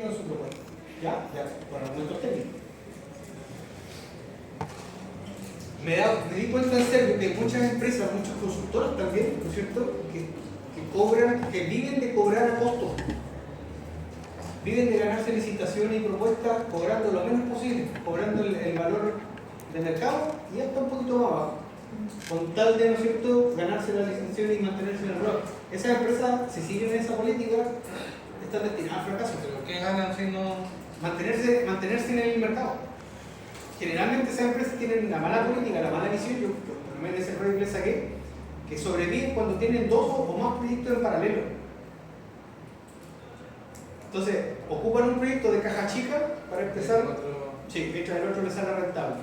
en su propuesta, ¿ya? Por argumentos técnicos. Me di cuenta en serio que muchas empresas, muchos consultores también, ¿no es cierto?, que viven de cobrar a costo. Viven de ganarse licitaciones y propuestas cobrando lo menos posible, cobrando el valor de mercado y hasta un poquito más abajo, con tal de, ¿no es cierto?, ganarse la licitación y mantenerse en el rol. Esas empresas, si siguen esa política, están destinadas al fracaso. ¿Pero qué ganan si no...? Mantenerse en el mercado. Generalmente esas empresas tienen la mala política, la mala visión, yo por lo menos ese error le saqué, que sobreviven cuando tienen dos o más proyectos en paralelo. Entonces, ocupan un proyecto de caja chica para empezar, sí, mientras el otro les sale rentable.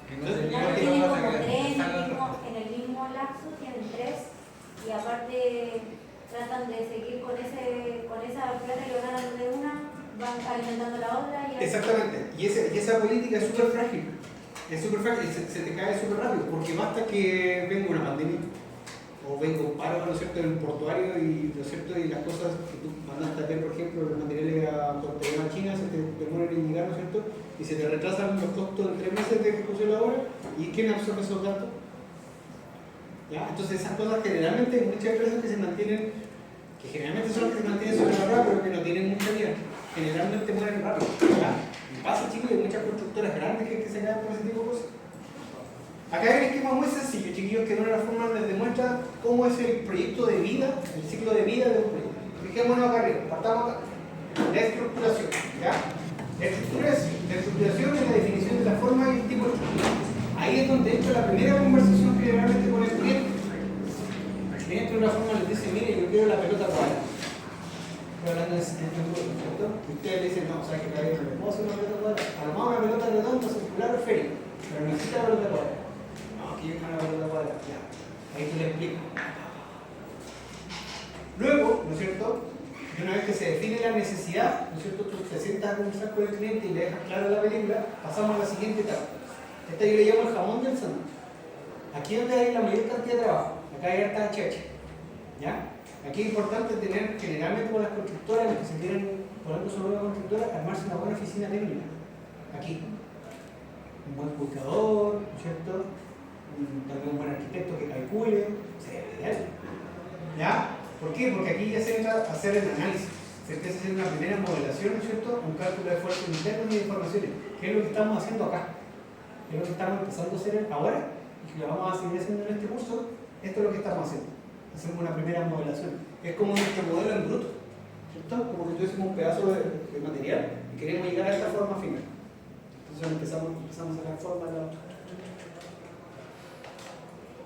Tienen como tres en el mismo lapso, tienen tres, y aparte tratan de seguir con esa plata que ganan de una, van alimentando la otra. Y exactamente, y esa política es súper frágil, se te cae súper rápido, porque basta que venga una pandemia o venga un paro, ¿no es cierto?, en el portuario y, ¿no es cierto?, y las cosas que tú mandaste a ver, por ejemplo, los materiales a contenedor a China se te demoran en llegar, ¿no es cierto?, y se te retrasan los costos en 3 meses de ejecución la obra. ¿Y quién absorbe esos gastos? ¿Ya? Entonces esas cosas generalmente hay muchas empresas que se mantienen, que generalmente son las que se mantienen sobre la rueda, pero que no tienen mucha vida, generalmente mueren rápido. ¿Ya? Y pasa, chicos, hay muchas constructoras grandes que se caen por ese tipo de cosas. Acá hay un esquema muy sencillo, chiquillos, que de una forma les demuestra cómo es el proyecto de vida, el ciclo de vida de un proyecto. Fijémonos acá arriba, partamos acá. La estructuración, ¿ya? La estructuración es la definición de la forma y el tipo de estructura. Ahí es donde entra la primera conversación generalmente con el cliente. El cliente de una forma les dice, mire, yo quiero la pelota cuadrada. Estoy hablando de ese ¿cierto? Y ustedes le dicen, no, o sea, que para no le puedo hacer una pelota cuadrada. A lo mejor una pelota redonda, circular o esférica, pero necesita la pelota cuadrada. No, aquí yo quiero la pelota cuadrada. Ya. Ahí te lo explico. Luego, ¿no es cierto?, y una vez que se define la necesidad, ¿no es cierto?, tú te sientas a conversar con el cliente y le dejas clara la película, pasamos a la siguiente etapa. Esta yo le llamo el jamón del sándwich. Aquí es donde hay la mayor cantidad de trabajo, acá hay harta chacha. ¿Ya? Aquí es importante tener, generalmente con las constructoras, los que se quieren, por ejemplo, sobre una constructora, armarse una buena oficina técnica. Aquí. Un buen buscador, ¿no es cierto?, también un buen arquitecto que calcule, sería ideal. ¿Ya? ¿Por qué? Porque aquí ya se entra a hacer el análisis, se empieza a hacer una primera modelación, ¿no es cierto?, un cálculo de esfuerzos internos y de informaciones, que es lo que estamos haciendo acá, que es lo que estamos empezando a hacer ahora y que lo vamos a seguir haciendo en este curso. Esto es lo que estamos haciendo, hacemos una primera modelación, es como nuestro modelo en bruto, ¿cierto?, como que tuviésemos un pedazo de material y queremos llegar a esta forma final. Entonces empezamos a sacar forma de la otra.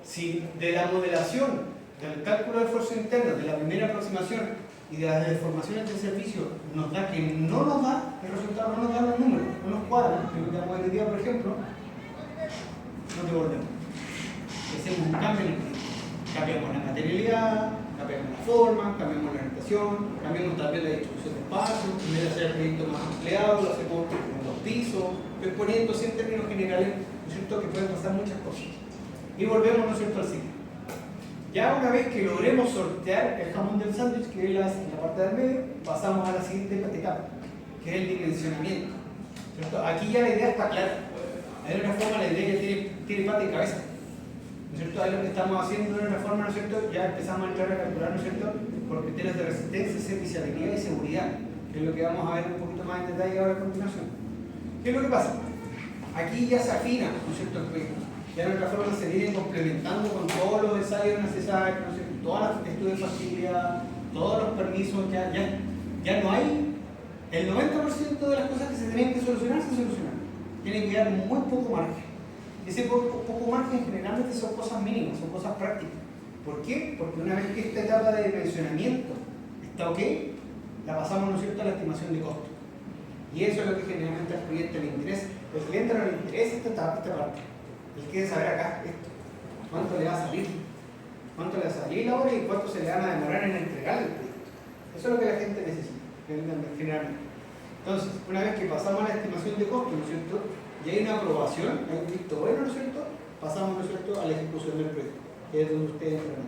Si de la modelación, del cálculo de esfuerzo interno, de la primera aproximación y de las deformaciones del servicio nos da que no nos da el resultado, no nos dan los números, no nos cuadran, que lo que hoy en día, por ejemplo, no te volvemos. Hacemos un cambio en el proyecto. Cambiamos la materialidad, cambiamos la forma, cambiamos la orientación, cambiamos también la distribución de espacio. En vez de hacer el proyecto más ampliado, lo hacemos en 2 pisos, exponiéndose en términos generales, ¿no es cierto?, que pueden pasar muchas cosas. Y volvemos, ¿no es cierto?, al ciclo. Ya una vez que logremos sortear el jamón del sándwich, que es la parte del medio, pasamos a la siguiente etapa, que es el dimensionamiento, ¿cierto? Aquí ya la idea está clara. De una forma la idea ya tiene pata y cabeza, ¿no es cierto? Ahí lo que estamos haciendo de una forma, ¿no es cierto?, ya empezamos a entrar a calcular, ¿no es cierto?, por criterios de resistencia, serviciabilidad y seguridad, que es lo que vamos a ver un poquito más en detalle ahora a continuación. ¿Qué es lo que pasa? Aquí ya se afina, ¿no es cierto?, el proyecto. Ya de otra forma se vienen complementando con todos los ensayos necesarios, no sé, todas las estudios de factibilidad, todos los permisos, ya no hay, el 90% de las cosas que se tenían que solucionar se solucionaron. Tiene que dar muy poco margen. Ese poco margen generalmente son cosas mínimas, son cosas prácticas. ¿Por qué? Porque una vez que esta etapa de dimensionamiento está ok, la pasamos, ¿no es cierto?, a la estimación de costo. Y eso es lo que generalmente al cliente le interesa. Al cliente no le interesa esta parte. Él quiere saber acá esto, cuánto le va a salir, la obra y cuánto se le van a demorar en entregar el proyecto. Eso es lo que la gente necesita, generalmente. Entonces, una vez que pasamos a la estimación de costo, ¿no es cierto?, y hay una aprobación, hay un visto bueno, ¿no es cierto?, pasamos, ¿no es cierto?, a la ejecución del proyecto, que es donde ustedes entran.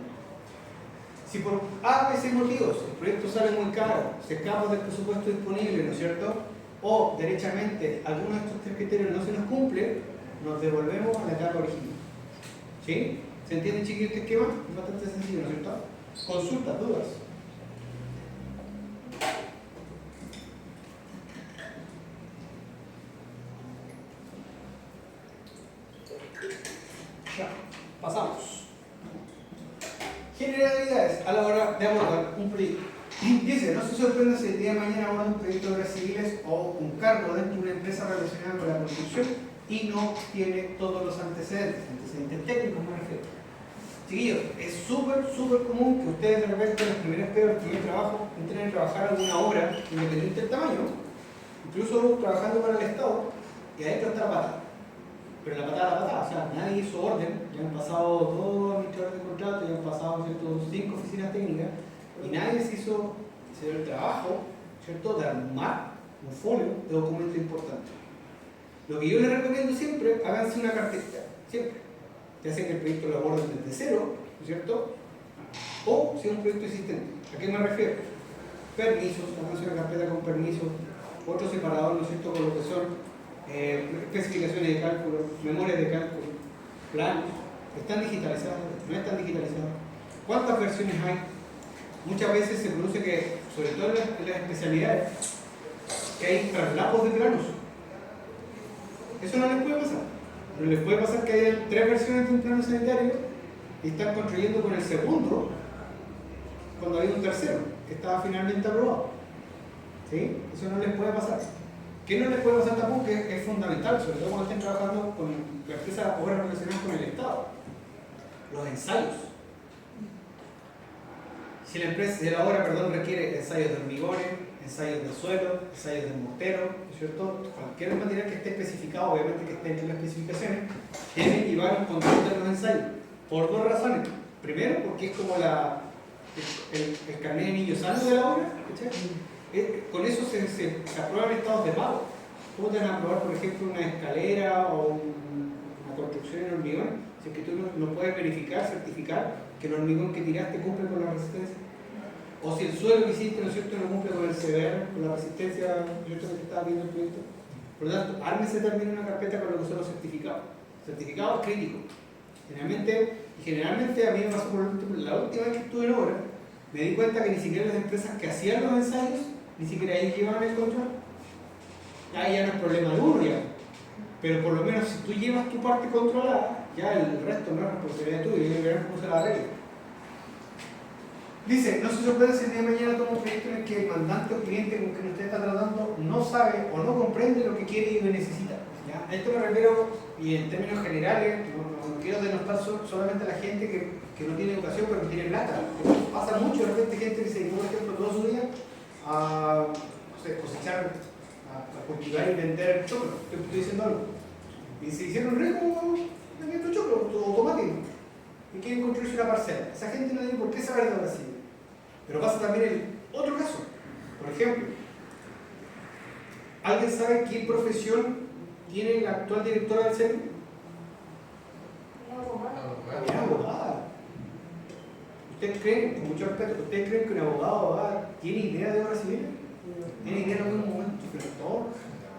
Si por A, B, C motivos el proyecto sale muy caro, se escapa del presupuesto disponible, ¿no es cierto? O, derechamente, alguno de estos tres criterios no se nos cumple, nos devolvemos a la etapa original. ¿Sí? ¿Se entiende, chiquillos, este esquema? Es bastante sencillo, ¿no es cierto? Consultas, dudas. Ya, pasamos. Generalidades a la hora de abordar un proyecto. Dice, no se sorprenda si el día de mañana aborda un proyecto de obras civiles o un cargo dentro de una empresa relacionada con la construcción y no tiene todos los antecedentes técnicos, me refiero. Chiquillos, es súper común que ustedes de repente en las primeras pruebas que yo trabajo entren a trabajar alguna obra independiente del tamaño, incluso trabajando para el Estado, y adentro está la pata. Pero la patada, o sea, nadie hizo orden, ya han pasado 2 administradores de contrato, ya han pasado 5 oficinas técnicas, y nadie se hizo el trabajo, ¿cierto?, de armar un folio de documento importante. Lo que yo les recomiendo siempre, háganse una carpeta, siempre. Ya sea que el proyecto lo aborden desde cero, ¿no es cierto? O si es un proyecto existente. ¿A qué me refiero? Permisos, háganse una carpeta con permisos, otro separador, ¿no es cierto?, con lo que son especificaciones de cálculo, memorias de cálculo, planos. ¿Están digitalizados? ¿No están digitalizados? ¿Cuántas versiones hay? Muchas veces se produce que, sobre todo en las especialidades, que hay traslapos de planos. Eso no les puede pasar. No les puede pasar que haya 3 versiones de un plano sanitario y están construyendo con el segundo cuando hay un tercero que estaba finalmente aprobado. ¿Sí? Eso no les puede pasar. ¿Qué no les puede pasar tampoco? Que es fundamental, sobre todo cuando estén trabajando con la empresa obras relacionadas con el Estado. Los ensayos. Si la obra requiere ensayos de hormigones, ensayos de suelo, ensayos de mortero, ¿no es cierto? Cualquier material que esté especificado, obviamente que esté entre las especificaciones, deben llevar un control de los ensayos. Por 2 razones. Primero, porque es como el carnet de niño sano de la obra, ¿cachai? Con eso se aprueban estados de pago. ¿Cómo te van a aprobar, por ejemplo, una escalera o una construcción en hormigón? Si es que tú no puedes verificar, certificar que el hormigón que tiraste cumple con la resistencia. O si el suelo que hiciste, ¿no es cierto?, no cumple con el CBR, con la resistencia, ¿no es cierto?, que te estaba viendo el proyecto. Por lo tanto, ármese también una carpeta con lo que son los certificados. Certificados críticos. Generalmente a mí me pasó la última vez que estuve en obra, me di cuenta que ni siquiera las empresas que hacían los ensayos, ni siquiera ellos llevaban el control. Ahí ya no es problema de uno ya. Pero por lo menos si tú llevas tu parte controlada, ya el resto no es responsabilidad tuya, y verán cómo se la arregla. Dice, no se sorprende si el día de mañana toma un proyecto en el que el mandante o cliente con quien usted está tratando no sabe o no comprende lo que quiere y necesita. ¿Ya? A esto me refiero, y en términos generales, no quiero denostar solamente a la gente que no tiene educación pero no tiene plata. Pasa mucho de repente gente que se dedicó, por ejemplo, todo su día a cosechar, a cultivar y vender choclo. Estoy diciendo algo. Y se hicieron ricos vendiendo choclo o tomate. Y quieren construirse una parcela. Esa gente no tiene por qué saber de Brasil. Pero pasa también el otro caso. Por ejemplo, ¿alguien sabe qué profesión tiene la actual directora del CERN? Es abogada. ¿Ustedes creen, con mucho respeto, ustedes creen que un abogado o abogada tiene idea de obra civil? ¿Tiene idea de lo que es un momento flector?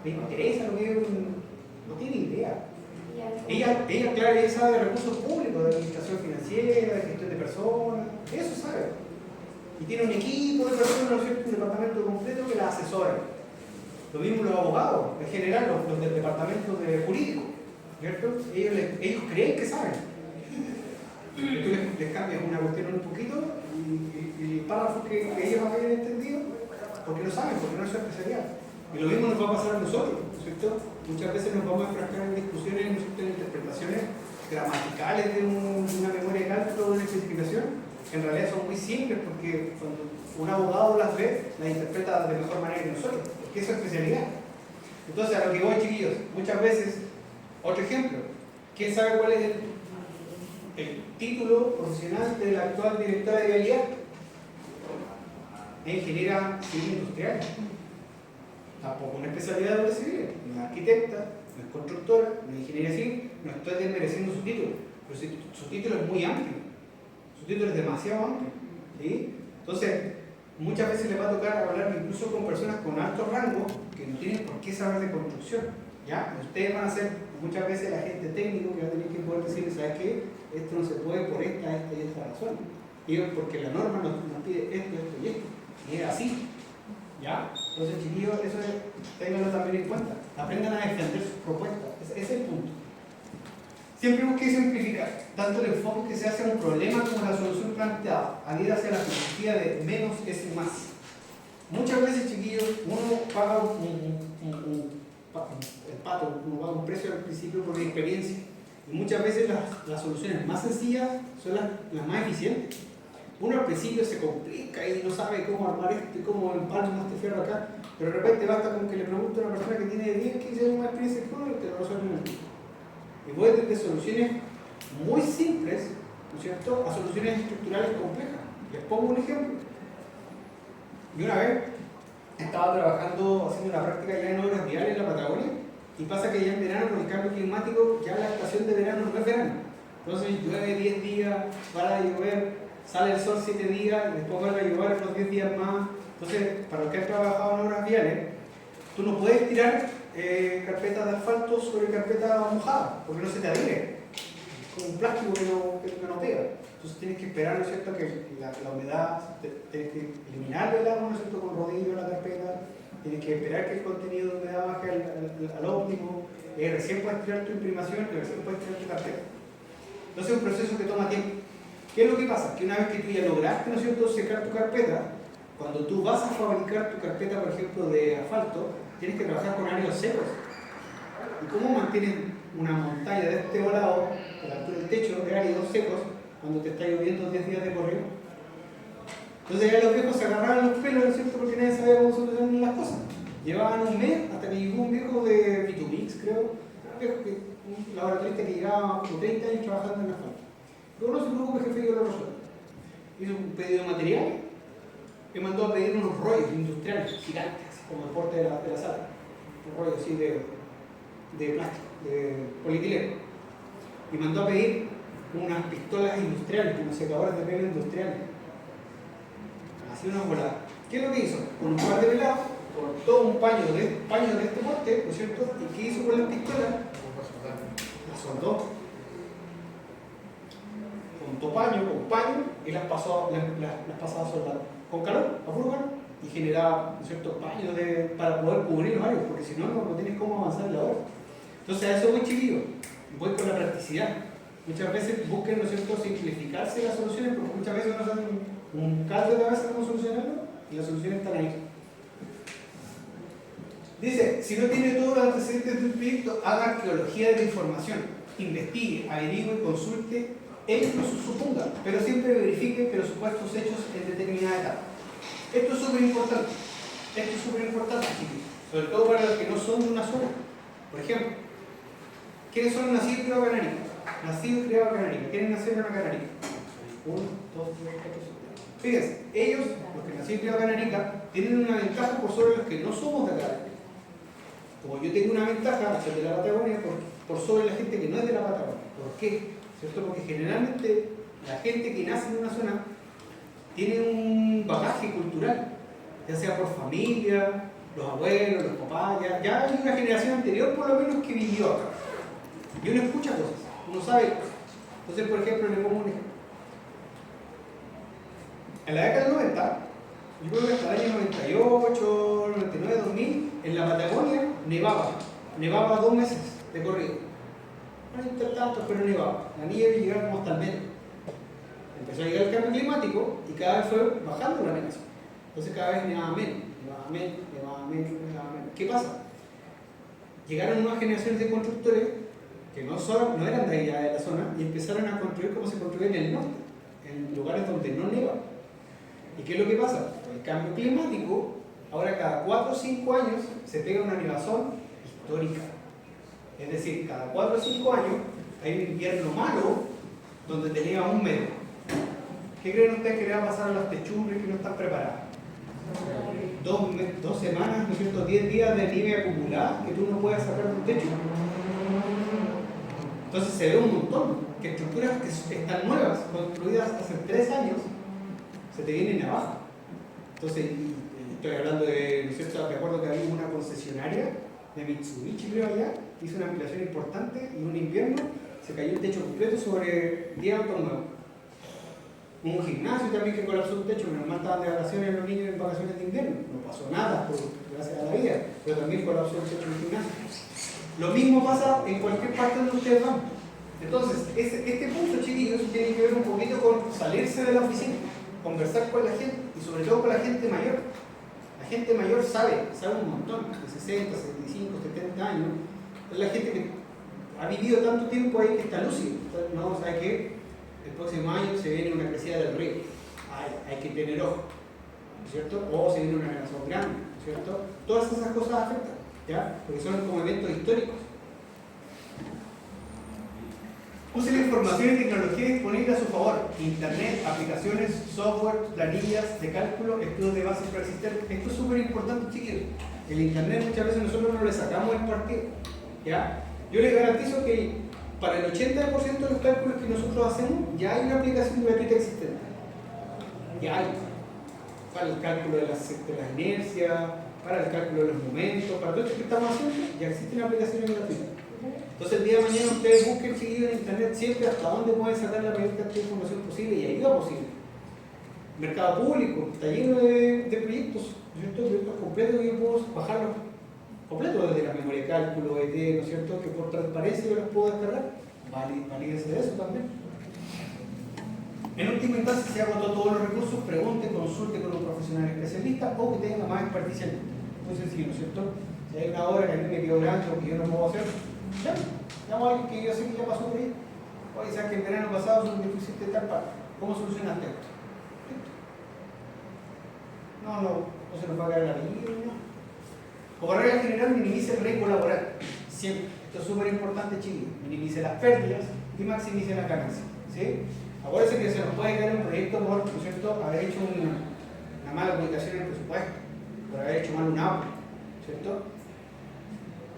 ¿Le interesa lo que es un...? No tiene idea. Ella, claro, ella sabe de recursos públicos, de administración financiera, de gestión de personas, eso sabe. Y tiene un equipo de personas, ¿no es cierto?, un departamento completo que la asesora. Lo mismo los abogados, en general, los del departamento de jurídico, ¿cierto? Ellos creen que saben. Tú les cambias una cuestión un poquito y el párrafo que ellos habían entendido, porque lo saben, porque no es su especialidad. Y lo mismo nos va a pasar a nosotros, ¿no es cierto? Muchas veces nos vamos a enfrascar en discusiones, ¿no es cierto?, en interpretaciones gramaticales de una memoria de cálculo o de una especificación, que en realidad son muy simples porque cuando un abogado las ve, las interpreta de mejor manera que nosotros, porque es su especialidad. Entonces, a lo que voy, chiquillos, muchas veces, otro ejemplo, ¿quién sabe cuál es el título profesional de la actual directora de vialidad? Es ingeniera civil industrial. Tampoco una especialidad de obra civil, no es arquitecta, no es constructora, no es ingeniera civil, no estoy desmereciendo su título, pero su título es muy amplio, su título es demasiado amplio. ¿sí? Entonces, muchas veces les va a tocar hablar incluso con personas con alto rango que no tienen por qué saber de construcción, ¿ya? Ustedes van a ser muchas veces el agente técnico que va a tener que poder decirles, ¿sabes qué? Esto no se puede por esta y esta razón. Y porque la norma nos pide esto y esto. Y es así, ¿ya? Entonces, chiquillos, eso ténganlo también en cuenta. Aprendan a defender sus propuestas. Ese es el punto. Siempre busque simplificar, tanto el enfoque que se hace a un problema como la solución planteada, adhiérase a la filosofía de menos es más. Muchas veces, chiquillos, uno paga el pato, uno paga un precio al principio por la experiencia. Y muchas veces las soluciones más sencillas son las más eficientes. Uno al principio se complica y no sabe cómo armar esto y cómo empalma este fierro acá, pero de repente basta con que le pregunte a una persona que tiene 10, 15 años más experiencia que uno y te lo resuelve en un día. Y voy desde soluciones muy simples, ¿no es cierto?, a soluciones estructurales complejas. Les pongo un ejemplo. Yo una vez estaba trabajando, haciendo una práctica ya en obras viales en la Patagonia, y pasa que ya en verano, con el cambio climático, ya la estación de verano no es verano. Entonces llueve 10 días, para de llover, sale el sol 7 días, y después vuelve a llover otros 10 días más. Entonces, para los que han trabajado en obras viales, tú no puedes tirar carpeta de asfalto sobre carpeta mojada, porque no se te adhiere, con un plástico que no pega. Entonces tienes que esperar, ¿no es cierto?, que la humedad, tienes que eliminar el agua, ¿no es cierto?, con rodillo en la carpeta, tienes que esperar que el contenido de humedad baje al óptimo, recién puedes tirar tu imprimación y recién puedes tirar tu carpeta. Entonces es un proceso que toma tiempo. ¿Qué es lo que pasa? Que una vez que tú ya lograste, ¿no es cierto?, secar tu carpeta, cuando tú vas a fabricar tu carpeta, por ejemplo, de asfalto, tienes que trabajar con áridos secos. ¿Y cómo mantienes una montaña de este volado, a la altura del techo, de áridos secos, cuando te está lloviendo 10 días de corrido? Entonces ya los viejos se agarraban los pelos, ¿no es cierto?, porque nadie sabía cómo solucionar las cosas. Llevaban un mes hasta que llegó un viejo de Vitumix, creo, un laboratorista que llegaba como 30 años trabajando en asfalto. Pero no se preocupe, jefe, yo lo resuelvo. Hizo un pedido de material y mandó a pedir unos rollos industriales gigantes, como el porte de la sala. Un rollo así de plástico, de polietileno. Y mandó a pedir unas pistolas industriales, unos secadores de pelo industriales. Así una volada. ¿Qué es lo que hizo? Con un par de pelados, cortó un paño de este porte, ¿no es cierto? ¿Y qué hizo con las pistolas? Las soldó. Juntó paño con paño y las pasaba a soldar con calor, a puro calor, y generaba, ¿no es cierto?, paño para poder cubrir los áreas, porque si no, no tienes cómo avanzar en la obra. Entonces a eso voy, chiquillo, voy con la practicidad. Muchas veces busquen, ¿no es cierto?, simplificarse las soluciones, porque muchas veces nos hacen un caldo de cabeza cómo solucionarlo y las soluciones están ahí. Dice, si no tiene todos los antecedentes del proyecto, haga arqueología de la información, investigue, averigüe, consulte e incluso suponga, pero siempre verifique que los supuestos hechos en determinada etapa. Esto es súper importante. Chicos, sobre todo para los que no son de una zona. Por ejemplo, ¿quiénes son nacidos y criados canaristas? Nacidos y criados canaristas. ¿Quieren nacer en una canarica? 1, 2, 3, 4, 5. Fíjense, ellos, los que nacieron y criados canaristas, tienen una ventaja por sobre los que no somos de acá. Como yo tengo una ventaja al ser de la Patagonia por sobre la gente que no es de la Patagonia. ¿Por qué? ¿Cierto? Porque generalmente la gente que nace en una zona tiene un bagaje cultural, ya sea por familia, los abuelos, los papás, ya hay una generación anterior por lo menos que vivió acá. Y uno escucha cosas, uno sabe cosas. Entonces, por ejemplo, le pongo un ejemplo. En la década del 90, yo creo que hasta el año 98, 99, 2000, en la Patagonia nevaba 2 meses de corrido. No hay tantos, pero nevaba. La nieve llegaba como hasta el metro. Empezó a llegar el cambio climático y cada vez fue bajando la nevación. Entonces cada vez nevaba menos. ¿Qué pasa? Llegaron nuevas generaciones de constructores que no eran de allá de la zona y empezaron a construir como se construía en el norte, en lugares donde no neva. ¿Y qué es lo que pasa? Con el cambio climático, ahora cada 4 o 5 años se pega una nevazón histórica. Es decir, cada 4 o 5 años hay un invierno malo donde tenía 1 metro. ¿Qué creen ustedes que le va a pasar a las techumbres que no están preparadas? 2 semanas, ¿no es cierto?, 10 días de nieve acumulada que tú no puedes sacar de un techo. Entonces se ve un montón que estructuras que están nuevas, construidas hace 3 años, se te vienen abajo. Entonces, estoy hablando de, ¿no es cierto? Me acuerdo que había una concesionaria de Mitsubishi, creo ya, hizo una ampliación importante y un invierno se cayó el techo completo sobre 10 autos nuevos. Un gimnasio también que colapsó un techo, menos mal estaban de vacaciones los niños en vacaciones de invierno, no pasó nada gracias a la vida, pero también colapsó el techo del gimnasio. Lo mismo pasa en cualquier parte donde ustedes van. Entonces, este punto, chiquillos, tiene que ver un poquito con salirse de la oficina, conversar con la gente y sobre todo con la gente mayor. La gente mayor sabe un montón, de 60, 65, 70 años. Es la gente que ha vivido tanto tiempo ahí que está lúcido. No, ¿sabe qué? El próximo año se viene una crecida del río. Hay que tener ojo, ¿no es cierto? O se viene una generación grande, ¿no es cierto? Todas esas cosas afectan, ¿ya? Porque son como eventos históricos. Use la información y tecnología disponible a su favor. Internet, aplicaciones, software, planillas de cálculo, estudios de bases preexistentes. Esto es súper importante, chiquillos. El Internet muchas veces nosotros no le sacamos el partido, ¿ya? Yo les garantizo que para el 80% de los cálculos que nosotros hacemos ya hay una aplicación gratuita existente. Ya hay. Para el cálculo de las inercias, para el cálculo de los momentos, para todo esto que estamos haciendo, ya existen aplicaciones gratuitas. Entonces el día de mañana ustedes busquen seguido en internet siempre hasta dónde pueden sacar la mayor cantidad de información posible y ayuda posible. Mercado público, está lleno de proyectos, ¿no es cierto? Proyectos completos que yo puedo bajarlos completos desde la memoria de cálculo, ET, ¿no es cierto? Que por transparencia yo los puedo descargar. Valídense de eso también. En última instancia, si agotó todos los recursos, pregunte, consulte con un profesional especialista o que tenga más experticia en esto. Muy sencillo, ¿no es cierto? Si hay una obra que a mí me quedó grande o que yo no puedo hacer, llamo a alguien que yo sé que ya pasó por ahí. Oye, sabes que el verano pasado es un difícil de tal parte. ¿Cómo solucionaste esto? No se nos va a caer la apellido, ¿no? Como regla general, minimice el riesgo laboral. Siempre. Esto es súper importante, chicos. Minimice las pérdidas y maximice la ganancia. ¿Sí? Acuérdense que se nos puede caer un proyecto por cierto, haber hecho una mala comunicación en el presupuesto, por haber hecho mal un auto, ¿cierto?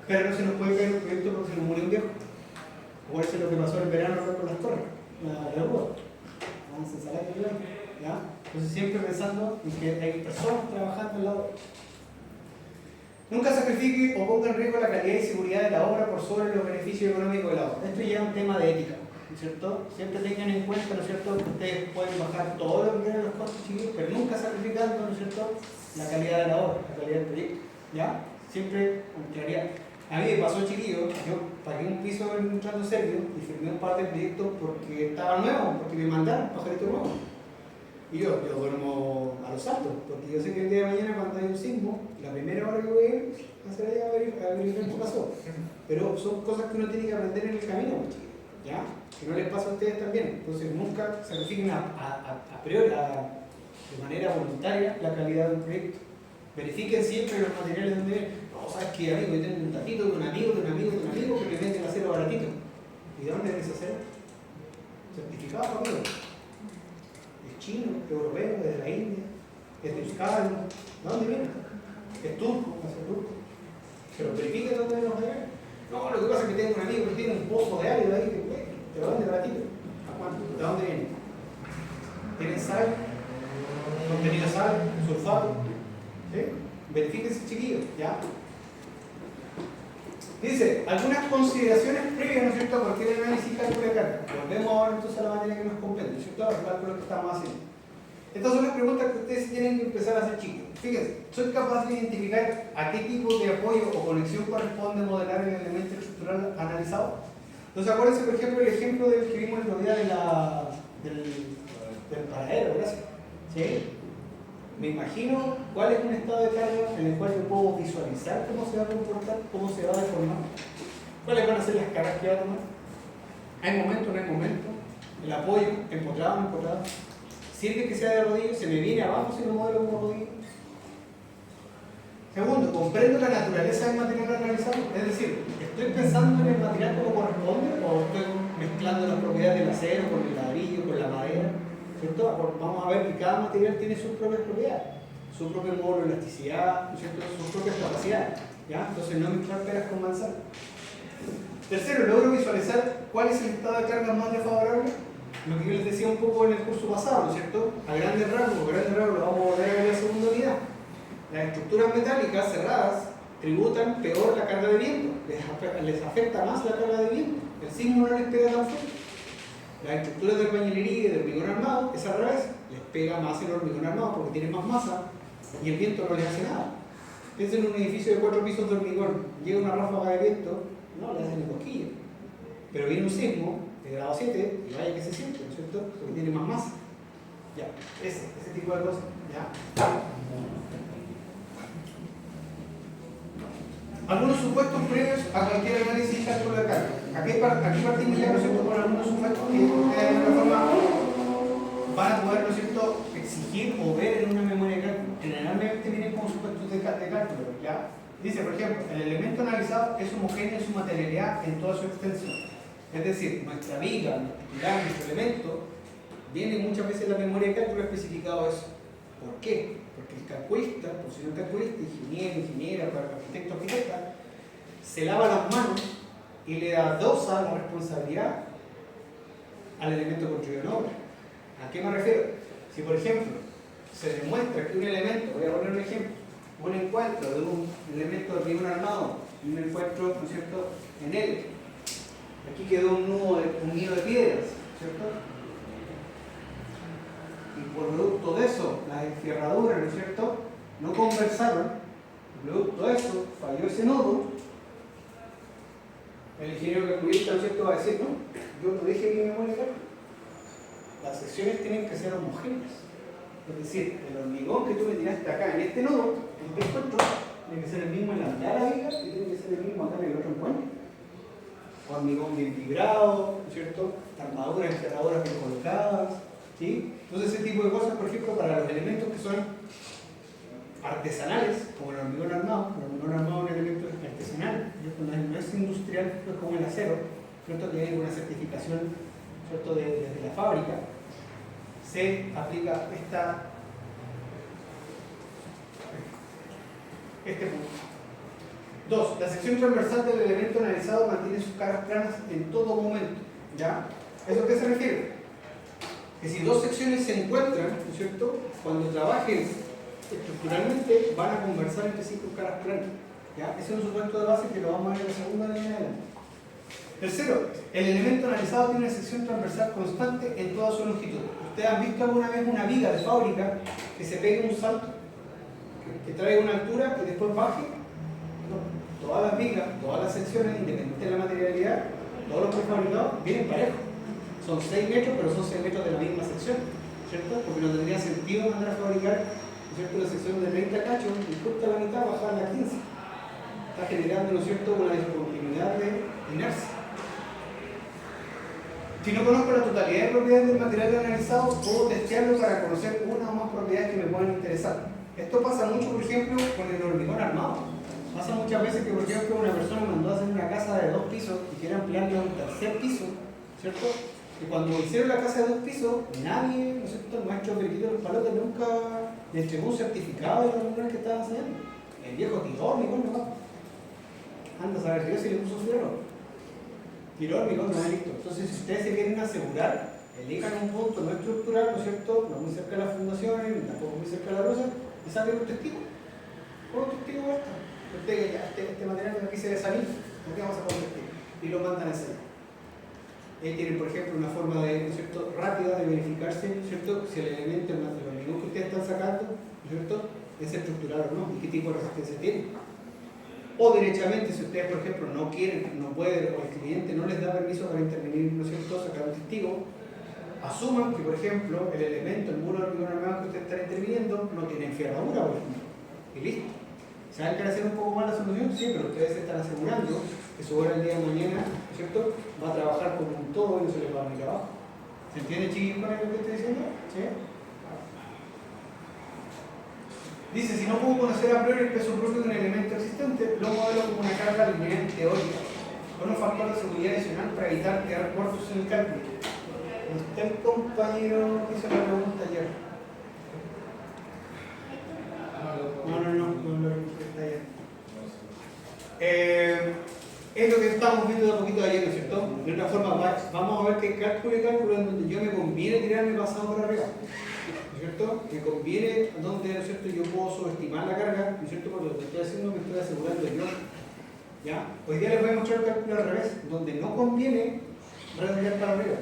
Pero no se nos puede caer un proyecto porque se nos murió un viejo. Acuérdense lo que pasó en verano con las torres, la rúa. Vamos a salir de ¿ya? Entonces siempre pensando en que hay personas trabajando en la obra. Nunca sacrifique o ponga en riesgo la calidad y seguridad de la obra por sobre los beneficios económicos de la obra. Esto ya es un tema de ética, ¿no es cierto? Siempre tengan en cuenta, ¿no es cierto?, que ustedes pueden bajar todo lo que quieran los costos civiles, pero nunca sacrificando, ¿no es cierto?, la calidad de la obra, la calidad del proyecto. ¿Ya? Siempre con claridad. A mí me pasó, chiquillo, yo pagué un piso en un trato serio y firmé un par de proyectos porque estaba nuevo, porque me mandaron pajarito nuevo. Y yo duermo a los altos, porque yo sé que el día de mañana cuando hay un sismo, la primera hora que voy a ir, hacer a verificar qué pasó. Pero son cosas que uno tiene que aprender en el camino, ¿ya? Que no les pasa a ustedes también. Entonces nunca sacrifiquen a priori, de manera voluntaria, la calidad del proyecto. Verifiquen siempre los materiales donde ven. No, ¿sabes qué, amigo? Yo tengo un tatito de un amigo, que le venden acero baratito. ¿Y de dónde es ese acero? Certificado, amigo. Chino, europeo, desde la India, es de Euskadi, ¿de dónde viene? Es turco, hace turco. Pero verifique dónde viene los materiales. No, lo que pasa es que tengo un amigo que tiene un pozo de árido ahí que te lo vende baratito. ¿A cuánto? ¿De dónde viene? ¿Tienen sal? ¿Contenido sal? ¿Sulfato? ¿Sí? Verifíquense, chiquillos, ¿ya? Dice, algunas consideraciones previas, ¿no es cierto?, a cualquier análisis y cálculo de carga. Volvemos ahora entonces a la materia que nos compete, ¿no es cierto?, a los cálculos que estamos haciendo. Estas son las preguntas que ustedes tienen que empezar a hacer, chicos. Fíjense, ¿soy capaz de identificar a qué tipo de apoyo o conexión corresponde modelar el elemento estructural analizado? Entonces acuérdense, por ejemplo, el ejemplo del que vimos el otro día del paradero, gracias. ¿Sí? Me imagino cuál es un estado de carga en el cual yo puedo visualizar cómo se va a comportar, cómo se va a deformar, cuáles van a ser las cargas que va a tomar. ¿Hay momento, no hay momento? El apoyo, empotrado, no empotrado. ¿Sirve que sea de rodillo? ¿Se me viene abajo si lo modelo como rodillo? Segundo, comprendo la naturaleza del material analizado. Es decir, ¿estoy pensando en el material como corresponde o estoy mezclando las propiedades del acero con el ladrillo, con la madera? ¿Cierto? Vamos a ver que cada material tiene sus propias propiedades, su propio módulo de elasticidad, ¿cierto?, sus propias capacidades, ¿ya? Entonces no mezclar peras con manzanas. Tercero, logro visualizar cuál es el estado de carga más desfavorable. lo que yo les decía un poco en el curso pasado, ¿no es cierto? A grandes rasgos lo vamos a volver a ver en la segunda unidad. Las estructuras metálicas cerradas tributan peor la carga de viento, les afecta más la carga de viento, el sismo no les pega tan fuerte. Las estructuras de albañilería y de hormigón armado es al revés, les pega más el hormigón armado porque tiene más masa y el viento no les hace nada. Piensen en un edificio de 4 pisos de hormigón, llega una ráfaga de viento, no le hacen ni cosquilla. Pero viene un sismo de grado 7 y vaya que se siente, ¿no es cierto? Porque tiene más masa. Ya, ese tipo de cosas. Ya. Algunos supuestos previos a cualquier análisis y cálculo de carga. Aquí partimos ya, ¿no es cierto?, con algunos supuestos que ustedes de alguna forma van a poder, ¿no es cierto?, exigir o ver en una memoria de cálculo. Generalmente vienen como supuestos de cálculo, ¿ya? Dice, por ejemplo, el elemento analizado es homogéneo en su materialidad en toda su extensión. Es decir, nuestra viga, nuestro pilar, nuestro elemento, viene muchas veces en la memoria de cálculo especificado eso. ¿Por qué? Porque el calculista, posición calculista, ingeniero, ingeniera, arquitecto, arquitecta, se lava las manos y le adosa la responsabilidad al elemento construido en obra. ¿A qué me refiero? Si, por ejemplo, se demuestra que un elemento, voy a poner un ejemplo, un encuentro de un elemento de hormigón armado y un encuentro, ¿no es cierto?, en L. Aquí quedó un nido de piedras, ¿cierto? Y por producto de eso, las enfierraduras, ¿no es cierto?, no conversaron. Por producto de eso, falló ese nodo. El ingeniero calculista, ¿no es cierto?, va a decir, no, yo no dije mi memoria de cálculo. Las secciones tienen que ser homogéneas. Es decir, el hormigón que tú me tiraste acá en este nodo, en este encuentro, tiene que ser el mismo en la mitad de la viga y tiene que ser el mismo acá en el otro encuentro. Hormigón bien vibrado, ¿no es cierto?, armaduras, encerraduras bien colocadas, ¿sí? Entonces ese tipo de cosas, por ejemplo, para los elementos que son artesanales, como el hormigón armado es un elemento artesanal, no es industrial, es como el acero, ¿cierto?, que hay una certificación, ¿cierto?, desde la fábrica, se aplica este punto. 2. La sección transversal del elemento analizado mantiene sus caras planas en todo momento. ¿Ya? ¿Eso a qué se refiere? Que si dos secciones se encuentran, ¿no es cierto?, cuando trabajen estructuralmente van a conversar entre sí con caras planas. ¿Ya? Ese es un supuesto de base que lo vamos a ver en la segunda línea adelante. Tercero, el elemento analizado tiene una sección transversal constante en toda su longitud. ¿Ustedes han visto alguna vez una viga de fábrica que se pegue un salto? Que traiga una altura y después baje? No. Todas las vigas, todas las secciones, independientemente de la materialidad, todos los prefabricados vienen parejos. Son 6 metros, pero son 6 metros de la misma sección, ¿cierto? Porque no tendría sentido mandar a fabricar, ¿cierto?, la sección de 30 cachos y justo a la mitad bajarla a 15. Está generando, ¿no es cierto?, una discontinuidad de inercia. Si no conozco la totalidad de propiedades del material analizado, puedo testearlo para conocer una o más propiedades que me puedan interesar. Esto pasa mucho, por ejemplo, con el hormigón armado. Pasa muchas veces que, por ejemplo, una persona mandó a hacer una casa de 2 pisos y quiere ampliarla a un tercer piso, ¿cierto? Y cuando hicieron la casa de 2 pisos, nadie, ¿no es cierto?, el maestro Periquito de los Palotes nunca le entregó un certificado de la hormigón que estaba haciendo. El viejo tiró hormigón, ¿no? Anda a saber si le puso flero. Tiró hormigón, no es listo. Entonces, si ustedes se quieren asegurar, elijan un punto no estructural, ¿no es cierto?, no muy cerca de las fundaciones, ni tampoco muy cerca de la rosa, y saquen un testigo. Pon un testigo basta. Usted ya, este material de aquí se debe salir, ¿por qué vamos a poner testigo? Y lo mandan a hacer. Tienen, por ejemplo, una forma de, ¿no es cierto?, rápida de verificarse, ¿no es cierto?, si el elemento, el hormigón que ustedes están sacando, ¿no es cierto?, es estructural o no, y qué tipo de resistencia tiene. O derechamente, si ustedes, por ejemplo, no quieren, no pueden, o el cliente no les da permiso para intervenir, ¿no es cierto?, sacar un testigo, asuman que, por ejemplo, el elemento, el muro de hormigón armado que ustedes están interviniendo no tiene enfierradura, por ejemplo, y listo. ¿Saben que hacer un poco más la solución? Sí, pero ustedes se están asegurando que su obra el día de mañana, ¿no es cierto?, va a trabajar como un todo y no se les va a venir abajo. ¿Se entiende, chiquillos, con lo que estoy diciendo? ¿Sí? Dice, si no puedo conocer a priori el peso propio de un elemento existente, lo modelo como una carga lineal teórica, con un factor de seguridad adicional para evitar quedar cortos en el cálculo. ¿Está el compañero que hizo la pregunta ayer? No, está ayer. es lo que estamos viendo de a poquito ayer, ¿no es cierto? De una forma, vamos a ver que cálculo en donde yo me conviene tirarme pasado por arriba, ¿no es cierto? Me conviene donde, ¿no es cierto?, yo puedo subestimar la carga, ¿no es cierto?, porque lo que estoy haciendo me estoy asegurando yo. ¿Ya? Hoy día les voy a mostrar el cálculo al revés, donde no conviene redondear para arriba.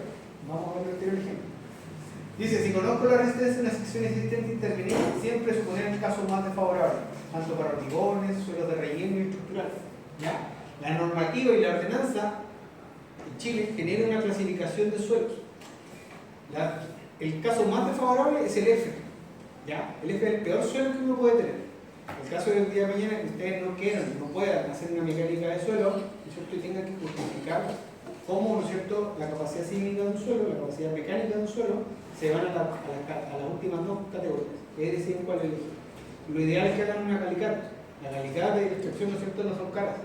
Vamos a ver el ejemplo. Dice, si conozco la resistencia de una sección existente intervenir, siempre suponer el caso más desfavorable, tanto para hormigones, suelos de relleno y estructural. ¿Ya? La normativa y la ordenanza en Chile genera una clasificación de suelos. El caso más desfavorable es el F. ¿Ya? El F es el peor suelo que uno puede tener. El caso del día de mañana que ustedes no quieran, no puedan hacer una mecánica de suelo, ¿no es cierto?, y tengan que justificar cómo, ¿no es cierto?, la capacidad sísmica de un suelo, la capacidad mecánica de un suelo, se van a las últimas dos categorías. Es decir, cuál elegir. Lo ideal es que hagan una calicata. La calicata y la extracción, ¿no es cierto?, no son caras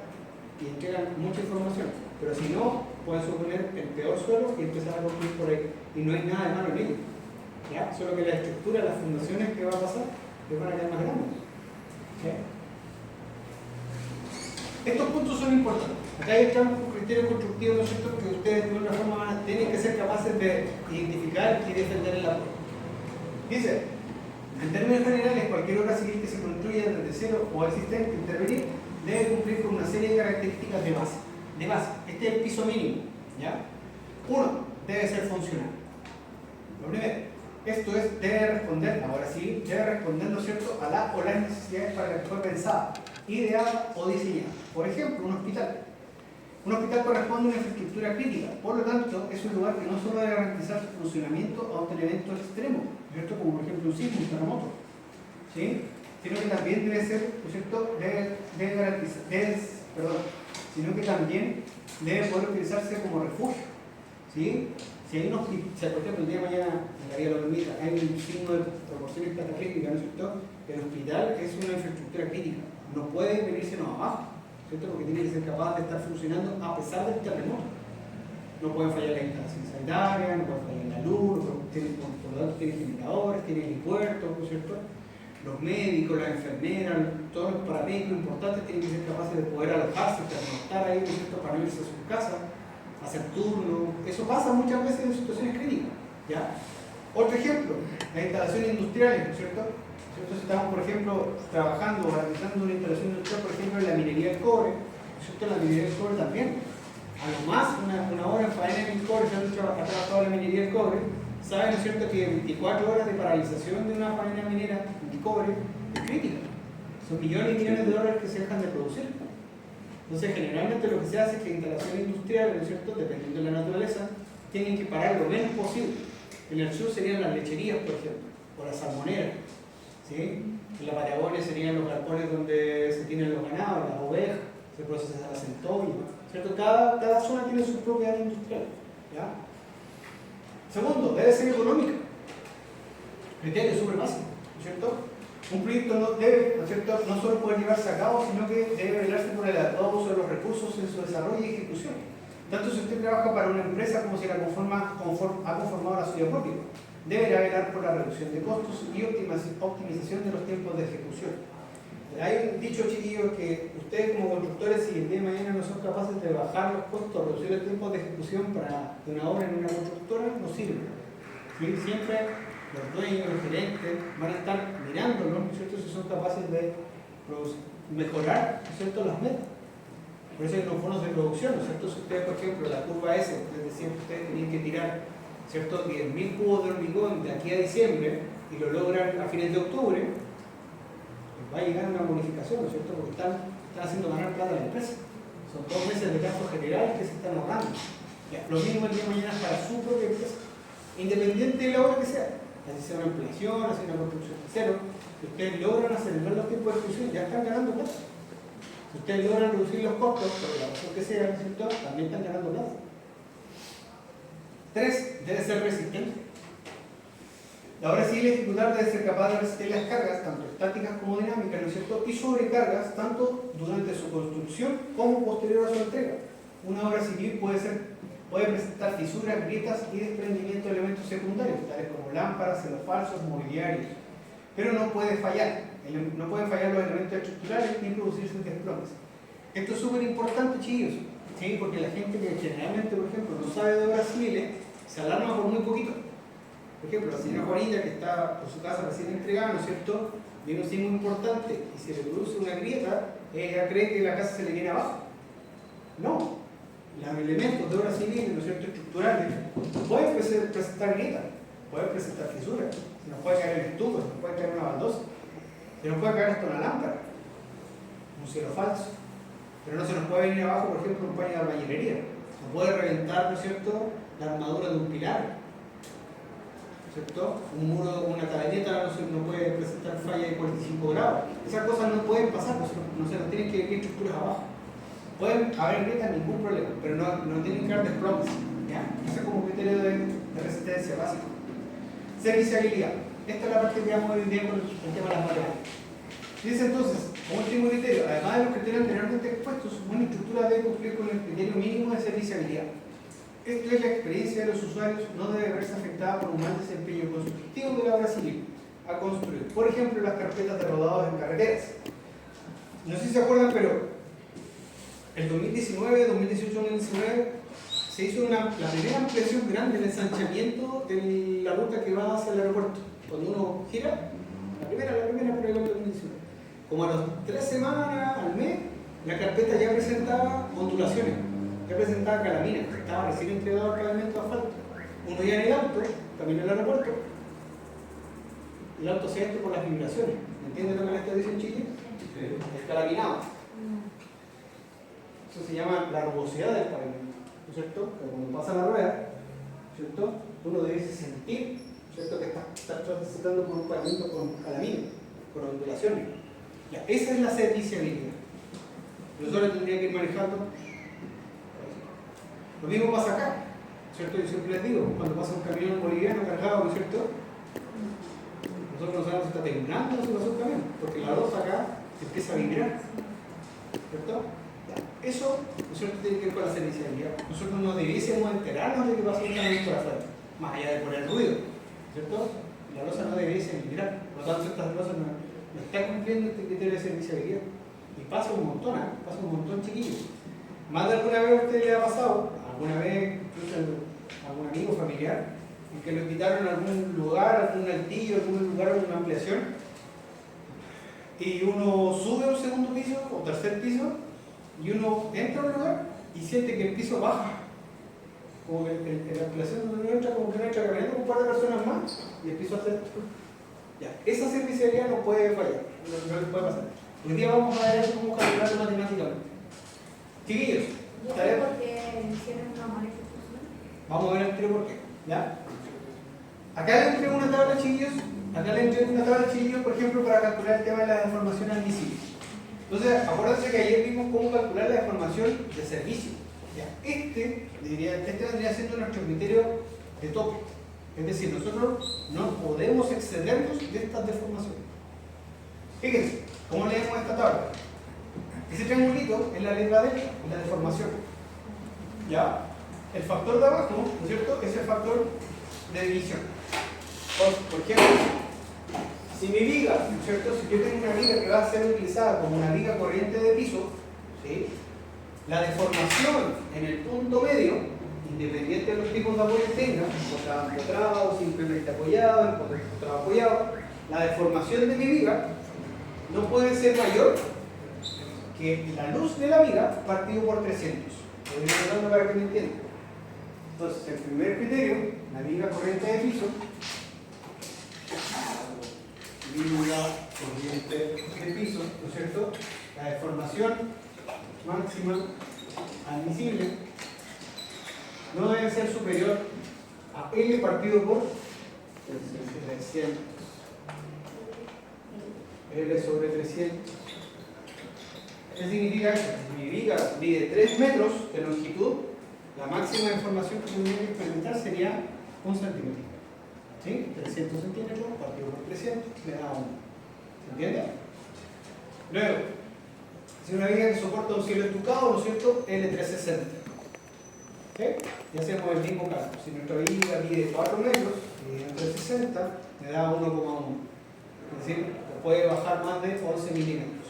y entregan mucha información. Pero si no, pueden suponer el peor suelo y empezar a construir por ahí. Y no hay nada de malo en ello. ¿Ya? Solo que la estructura, las fundaciones que va a pasar, les van a quedar más grandes. ¿Sí? Estos puntos son importantes. Acá entramos con criterios constructivos, ¿no es cierto?, que ustedes de alguna forma tienen que ser capaces de identificar y defender el apoyo. Dice, en términos generales, cualquier obra civil que se construya desde cero o existente, intervenir, debe cumplir con una serie de características de base. Este es el piso mínimo. ¿Ya? Uno, debe ser funcional. Lo primero. Esto es, debe responder, ahora sí, debe responder, ¿no es cierto?, a la o las necesidades para las que fue pensada, ideada o diseñada. Por ejemplo, un hospital. Un hospital corresponde a una infraestructura crítica, por lo tanto, es un lugar que no solo debe garantizar su funcionamiento ante elementos extremos, ¿no es cierto?, como por ejemplo un sismo, un terremoto, ¿sí?, sino que también debe ser, ¿no es cierto?, debe garantizar, sino que también debe poder utilizarse como refugio, ¿sí? Si hay un hospital, por ejemplo, el día de mañana, en la vida lo permita, hay un signo de proporciones cataclísmicas, ¿no es cierto?, el hospital es una infraestructura crítica, no puede venirse abajo, ¿cierto?, porque tiene que ser capaz de estar funcionando a pesar del terremoto. No pueden fallar las instalaciones sanitarias, no pueden fallar la luz, por lo tanto tiene generadores, tiene helipuertos, ¿no es cierto? Los médicos, las enfermeras, todos los paramédicos importantes tienen que ser capaces de poder alojarse, estar ahí, ¿no es cierto?, para no irse a sus casas, hacer turnos. Eso pasa muchas veces en situaciones críticas. ¿Ya? Otro ejemplo, las instalaciones industriales, ¿no es cierto? Si estamos, por ejemplo, trabajando o realizando una instalación industrial, por ejemplo, en la minería del cobre, ¿no es cierto?, la minería del cobre también. A lo más, una hora en faena en el cobre, si han trabajado en la minería del cobre, saben, ¿no es cierto?, que 24 horas de paralización de una faena minera de cobre es crítica. Son millones y millones de dólares que se dejan de producir. Entonces, generalmente lo que se hace es que instalaciones industriales, ¿no es cierto?, dependiendo de la naturaleza, tienen que parar lo menos posible. En el sur serían las lecherías, por ejemplo, o las salmoneras. ¿Sí? En la Patagonia serían los galpones donde se tienen los ganados, las ovejas, se procesa la centolla, ¿cierto? Cada zona tiene su propia área industrial. ¿Ya? Segundo, debe ser económica. Criterio súper básico, ¿no es cierto? Un proyecto no debe, ¿no es cierto?, no solo poder llevarse a cabo, sino que debe velarse por el adecuado uso de los recursos en su desarrollo y ejecución. Tanto si usted trabaja para una empresa como si la ha conformado la suya propia, deberá velar por la reducción de costos y optimización de los tiempos de ejecución. Hay un dicho, chiquillos, que ustedes como constructores, si el día de mañana no son capaces de bajar los costos, reducir el tiempo de ejecución para una obra en una constructora, no sirve. ¿Sí? Siempre los dueños, los gerentes van a estar mirándolo, ¿no es cierto?, si son capaces de mejorar, ¿no es cierto?, las metas. Por eso hay unos bonos de producción, ¿no es cierto? Si ustedes, por ejemplo, la curva S, les decía que ustedes tenían que tirar, ¿cierto?, 10.000 cubos de hormigón de aquí a diciembre y lo logran a fines de octubre, les va a llegar una bonificación, ¿no es cierto?, porque están haciendo ganar plata a la empresa. Son 2 meses de gasto general que se están ahorrando. Ya, lo mismo el día de mañana para su propia empresa, independiente de la obra que sea. Así sea una ampliación, así una construcción de cero, si ustedes logran acelerar los tiempos de ejecución, ya están ganando plata. Si ustedes logran reducir los costos, por la razón que sea, ¿cierto?, también están ganando plata. 3, debe ser resistente. La obra civil ejecutar debe ser capaz de resistir las cargas, tanto estáticas como dinámicas, ¿no es cierto?, y sobrecargas, tanto durante su construcción como posterior a su entrega. Una obra civil puede presentar fisuras, grietas y desprendimiento de elementos secundarios, tales como lámparas, falsos, mobiliarios, pero no pueden fallar los elementos estructurales ni producirse desplomes. Esto es súper importante, chicos, ¿sí? Porque la gente que generalmente, por ejemplo, no sabe de obras civiles, se alarma por muy poquito. Por ejemplo, la señora Juanita, que está por su casa recién entregada, ¿no es cierto?, viene un sismo importante y se le produce una grieta, ella cree que la casa se le viene abajo. No, los elementos de obras civiles, ¿no es cierto?, estructurales, pueden presentar grietas, pueden presentar fisuras, se nos puede caer el estuco, se nos puede caer una baldosa, se nos puede caer hasta una lámpara, un cielo falso, pero no se nos puede venir abajo, por ejemplo, un paño de albañilería, se puede reventar, ¿no es cierto?, la armadura de un pilar, ¿cierto? Un muro, una cadeneta no puede presentar falla de 45 grados. Esas cosas no pueden pasar, no se nos tienen que venir estructuras abajo. Pueden haber grietas, ningún problema, pero no tienen que haber desplomes. Ese es como criterio de resistencia básico. Serviciabilidad. Esta es la parte que vamos a ver hoy día con el tema de las materiales. Dice entonces, como último criterio, además de los criterios anteriormente expuestos, una estructura debe cumplir con el criterio mínimo de serviciabilidad. Esto es la experiencia de los usuarios, no debe verse afectada por un mal desempeño constructivo de la obra civil a construir. Por ejemplo, las carpetas de rodados en carreteras. No sé si se acuerdan, pero el 2019, 2018-2019 se hizo la primera ampliación grande del ensanchamiento de la ruta que va hacia el aeropuerto. Cuando uno gira, la primera por el 2019. Como a las 3 semanas, al mes, la carpeta ya presentaba ondulaciones. Ya presentaba calaminas, estaba recién entregado el pavimento de asfalto. Uno ya en el auto, camino al aeropuerto, el auto se entra por las vibraciones. ¿Me entienden lo que les dice en Chile? Sí. El calaminado. Eso se llama la rugosidad del pavimento, ¿no es cierto? Pero cuando pasa la rueda, ¿cierto?, uno debe sentir, ¿cierto?, que está transitando por un pavimento con calamina, con ondulaciones. Ya, esa es la serviciabilidad. Nosotros tendríamos que ir manejando. Lo mismo pasa acá, ¿cierto? Yo siempre les digo, cuando pasa un camión boliviano cargado, ¿no es cierto?, nosotros no sabemos si está temblando o si pasa un camión, porque la losa acá empieza a vibrar, ¿cierto? Ya. Eso, ¿no es cierto?, tiene que ver con la serviciabilidad. Nosotros no debiésemos enterarnos de que pasa un camión por afuera, más allá de poner ruido, ¿cierto? La losa no debiese vibrar, por lo tanto estas losas no están cumpliendo este criterio de serviciabilidad. Y pasa un montón, pasa un montón, chiquillos. Más de alguna vez a usted le ha pasado, alguna vez, incluso a algún amigo familiar, en que lo invitaron a algún lugar, algún altillo, algún lugar, alguna ampliación, y uno sube a un segundo piso o tercer piso, y uno entra a un lugar y siente que el piso baja. Como que la ampliación donde uno entra, como que uno entra caminando con un par de personas más, y el piso hace. Ya, esa servicialidad no puede fallar, no le puede pasar. Hoy día vamos a ver cómo calcularlo matemáticamente. Chiquillos, ¿yo sé por qué hicieron una mala ejecución? Vamos a ver el tiro por qué, ¿ya? Acá le entrego una tabla, chiquillos. Acá le entrego una tabla, chiquillos, por ejemplo, para calcular el tema de la deformación admisible. Entonces, acuérdense que ayer vimos cómo calcular la deformación de servicio. ¿Ya? Este vendría siendo nuestro criterio de tope. Es decir, nosotros no podemos excedernos de estas deformaciones. Fíjense, ¿cómo leemos esta tabla? Ese triangulito es la letra D, es la deformación. ¿Ya? El factor de abajo, ¿no es cierto?, es el factor de división. Por ejemplo, si mi viga, ¿no es cierto?, si yo tengo una viga que va a ser utilizada como una viga corriente de piso, ¿sí?, la deformación en el punto medio, independiente de los tipos de apoyo que tenga, empotrado, simplemente apoyado, empotrado apoyado, la deformación de mi viga no puede ser mayor que la luz de la viga partido por 300. Lo estoy tratando para que me entiendan. Entonces, el primer criterio, la viga corriente de piso, viga corriente de piso, ¿no es cierto? La deformación máxima admisible no debe ser superior a L partido por 300. L sobre 300. ¿Qué significa eso? Si mi viga mide 3 metros de longitud, la máxima deformación que tendría que experimentar sería 1 centímetro. ¿Sí? 300 centímetros partido por 300 me da 1. ¿Se entiende? Luego, si una viga que soporta un cielo estucado, ¿no es cierto?, L360. ¿Sí? Y hacemos el mismo caso. Si nuestra viga mide 4 metros y L360 me da 1,1. Es decir, puede bajar más de 11 milímetros.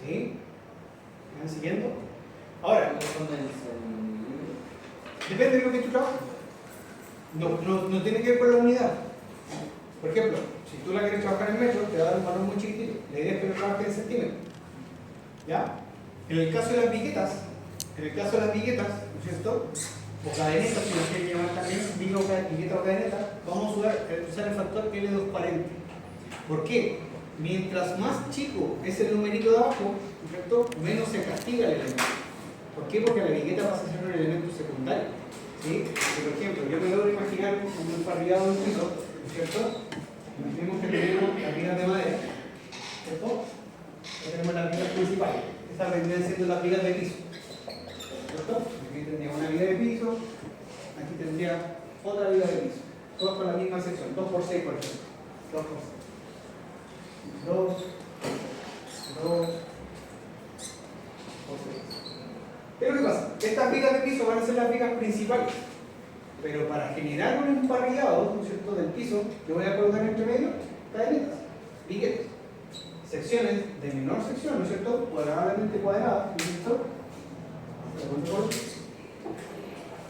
¿Sí? ¿Me van siguiendo? Ahora, depende de lo que tú trabajes. No tiene que ver con la unidad. Por ejemplo, si tú la quieres trabajar en metros, te va a dar un valor muy chiquitito. La idea es que lo trabajes en centímetros. ¿Ya? En el caso de las viguetas, ¿no es cierto? O cadenetas, si lo quieren llamar también, vigueta o cadeneta, vamos a usar el factor L240. ¿Por qué? Mientras más chico es el numerito de abajo, ¿no es cierto?, menos se castiga el elemento. ¿Por qué? Porque la vigueta pasa a ser un elemento secundario. ¿Sí? Por ejemplo, yo me logro imaginar un emparrillado de un piso, ¿no es cierto? Imaginemos que tenemos las vigas de madera, ¿cierto? Aquí tenemos las vigas principales. Estas vendrían siendo las vigas de piso, ¿cierto? Aquí tendría una viga de piso, aquí tendría otra viga de piso. Todas con la misma sección, 2 por 6 por ejemplo. 2 por 6. 2 por 6. ¿Qué es lo que pasa? Estas vigas de piso van a ser las vigas principales. Pero para generar un emparrillado, ¿no es cierto?, del piso, yo voy a colocar entre medio cadenetas, viguetas, secciones de menor sección, ¿no es cierto?, cuadradamente cuadradas, ¿no es cierto?,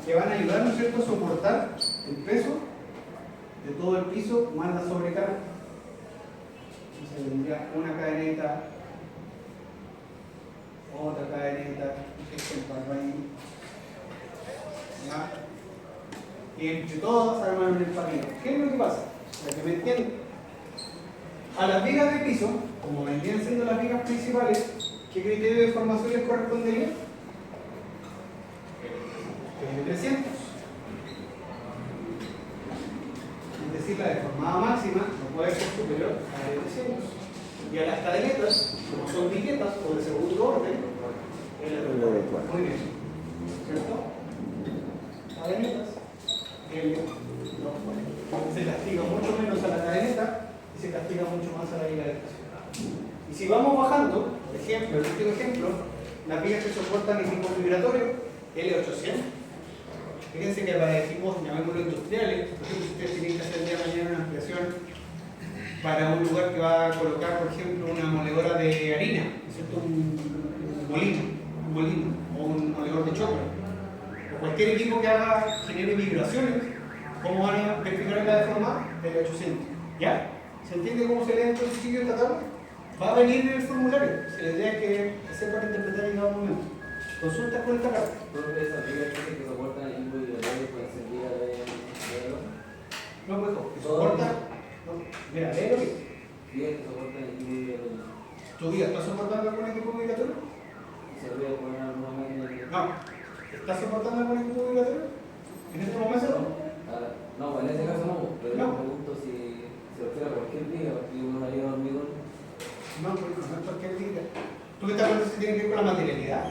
que van a ayudar, ¿no es cierto?, a soportar el peso de todo el piso más la sobrecarga. Entonces tendría una cadeneta, otra cadeneta, ¿ya? Y entre todas arman un emparrillado. ¿Qué es lo que pasa? Para que me entiendan. A las vigas de piso, como vendrían siendo las vigas principales, ¿qué criterio de formación les correspondería? 300. Es decir, la deformada máxima no puede ser superior a 300. Y a las cadenetas, como son viguetas o de segundo orden, muy bien, ¿cierto? Cadenetas, se castiga mucho menos a la cadeneta y se castiga mucho más a la viga de piso. Y si vamos bajando, por ejemplo, el último ejemplo, las vigas que soportan equipos vibratorios, L800. Fíjense que para equipos, llamémoslo industriales, por ejemplo, si ustedes tienen que hacer el día de mañana una ampliación para un lugar que va a colocar, por ejemplo, una moledora de harina, ¿no es cierto?, un molino o un moledor de chocolate, o cualquier equipo que genere vibraciones, ¿cómo van a verificar la deformada? L800. ¿Ya? ¿Se entiende cómo se lee en el sitio esta tabla? Va a venir en el formulario. La idea es que sepan interpretar en cada momento. Consulta con esta carta. ¿Todas esas vigas que soportan el equipo vibratorio pueden ser vigas de luz? No, pues, que soporta. No. Mira, léelo bien. Vigas que soportan el equipo vibratorio. ¿Tu vida está soportando algún equipo vibratorio? ¿Se lo voy a poner alguna máquina de... No. ¿Está soportando algún equipo vibratorio? ¿En este momento no? No, pues en ese caso no, pero No. me pregunto si se refiere a cualquier viga, porque una viga de hormigón. No, porque no es cualquier viga. ¿Tú qué te acuerdas si tiene que ver con la materialidad?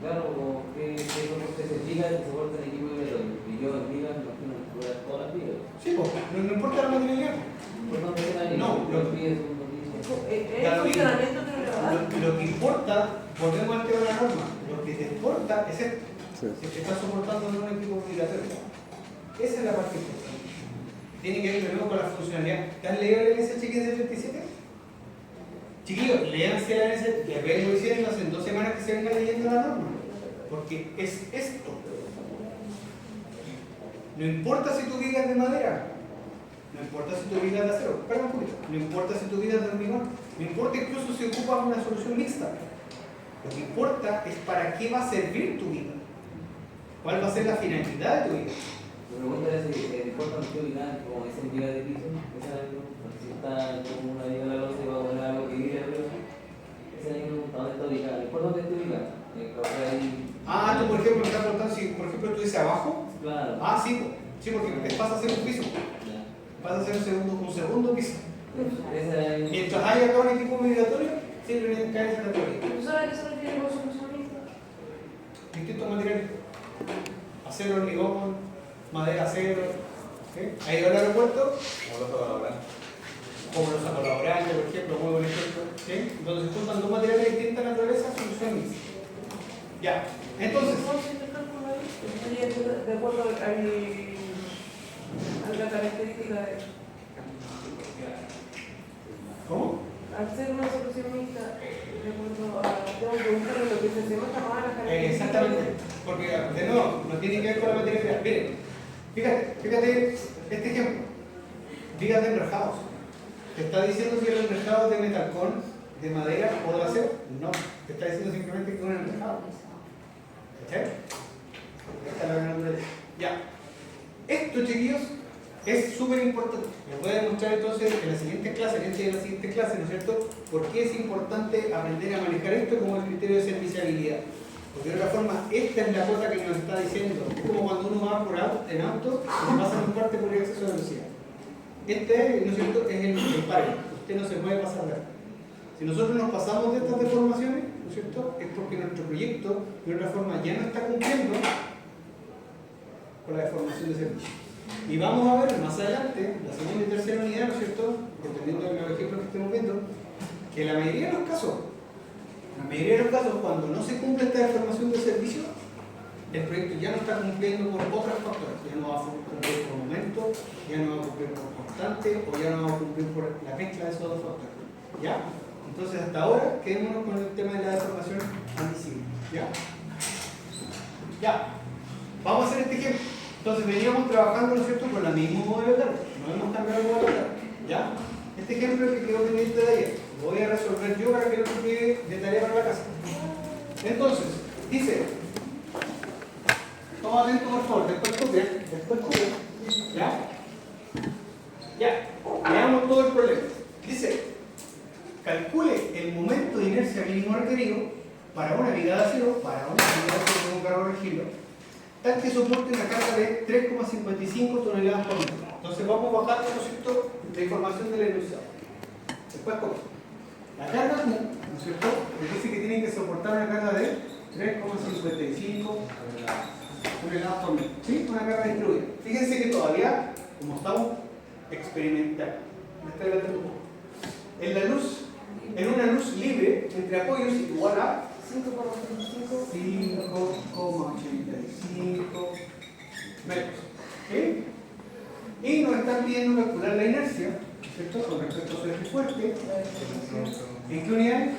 Claro, como que soporte ese vigas que soportan el equipo vibratorio. Y yo en vigas me imagino que voy a todas las vigas. Sí, pues, no importa la materialidad. Pues no me queda ahí. No, los vigas son un El funcionamiento que lo da. Lo que importa, volvemos al tema de la norma, lo que te importa es esto. Si es que estás soportando en un equipo vibratorio. Esa es la parte importante. Tiene que ver de nuevo con la funcionalidad. ¿Te has leído el NSH 1537? Chiquillos, léanse la NSH, que vengo diciendo hace 2 semanas que se venga leyendo la norma. Porque es esto. No importa si tu viga es de madera, no importa si tu viga es de acero, espera un poquito, no importa si tu viga es de hormigón, no importa incluso si ocupas una solución mixta. Lo que importa es para qué va a servir tu viga. ¿Cuál va a ser la finalidad de tu viga? Mi pregunta era si importa mucho vigas, como dicen vigas de piso. Esa es si está como una viga de la losa y va a poner algo que vive arriba. Esa es la pregunta, ¿dónde está ubicada? ¿No importa dónde esté ubicada? Tú por ejemplo me estás preguntando si por ejemplo tú dices abajo. Claro. Sí, sí, porque pasa a ser un piso. Pasa a ser un segundo piso. Mientras haya acá un equipo migratorio, siempre cae esa categoría. ¿Tú sabes a qué se refiere con solución mixta? Distintos materiales. Acero, hormigón, madera, acero. ¿Sí? ¿Ha ido al aeropuerto? Como los laborantes, por ejemplo, muy buen ejemplo. ¿Sí? Entonces se juntan 2 materiales de distinta naturaleza, solución mixta. Ya, entonces. De acuerdo a la característica de... ¿Cómo? Al ser una solución mixta, de acuerdo a... Tengo que buscar lo que se llama Exactamente, porque de nuevo, no tiene que ver con la materia real. Miren, fíjate este ejemplo. Vigas de enrejados. ¿Te está diciendo si el enrejado es de metalcón, de madera o de acero? No, te está diciendo simplemente que es un enrejado. ¿Cachai? Esta es la naturaleza. Ya. Esto, chiquillos, es súper importante. Les voy a demostrar entonces en la siguiente clase, ¿no es cierto?, por qué es importante aprender a manejar esto como el criterio de serviciabilidad. Porque de otra forma, esta es la cosa que nos está diciendo. Es como cuando uno va en auto y pasa en parte por el exceso de velocidad. Este, ¿no es cierto?, es el paro. Usted no se puede pasar de acá. Si nosotros nos pasamos de estas deformaciones, ¿no es cierto?, es porque nuestro proyecto de otra forma ya no está cumpliendo con la deformación de servicio. Y vamos a ver más adelante, la segunda y tercera unidad, ¿no es cierto?, dependiendo de los ejemplos que estemos viendo, que la mayoría de los casos, cuando no se cumple esta deformación de servicio, el proyecto ya no está cumpliendo por otros factores, ya no va a cumplir por momento, ya no va a cumplir por constante, o ya no va a cumplir por la mezcla de esos dos factores. ¿Ya? Entonces, hasta ahora, quedémonos con el tema de la deformación admisible. ¿Ya? Ya. Vamos a hacer este ejemplo. Entonces, veníamos trabajando, ¿no es cierto?, con el mismo modelo de carga. No hemos cambiado el modelo de carga. ¿Ya? Este ejemplo es el que quedó pendiente de ayer. Lo voy a resolver yo para que no se quede de tarea para la casa. Entonces, dice, toma atento por favor, después copia. ¿Ya? Ya. Veamos todo el problema. Dice, calcule el momento de inercia mínimo requerido para una viga de acero, con un carro regilo, tal que soporte una carga de 3,55 toneladas por metro. Entonces vamos bajando, ¿no es cierto?, la información del enunciado. Después, ¿cómo? La carga Q, ¿no es cierto?, nos dice que tiene que soportar una carga de 3,55 toneladas por metro. ¿Sí? Una carga distribuida. Fíjense que todavía, como estamos experimentando, en la luz, en una luz libre entre apoyos igual a 5,85 metros. ¿Sí? Y nos están pidiendo calcular la inercia, ¿cierto?, con respecto a su eje fuerte. ¿En qué unidad?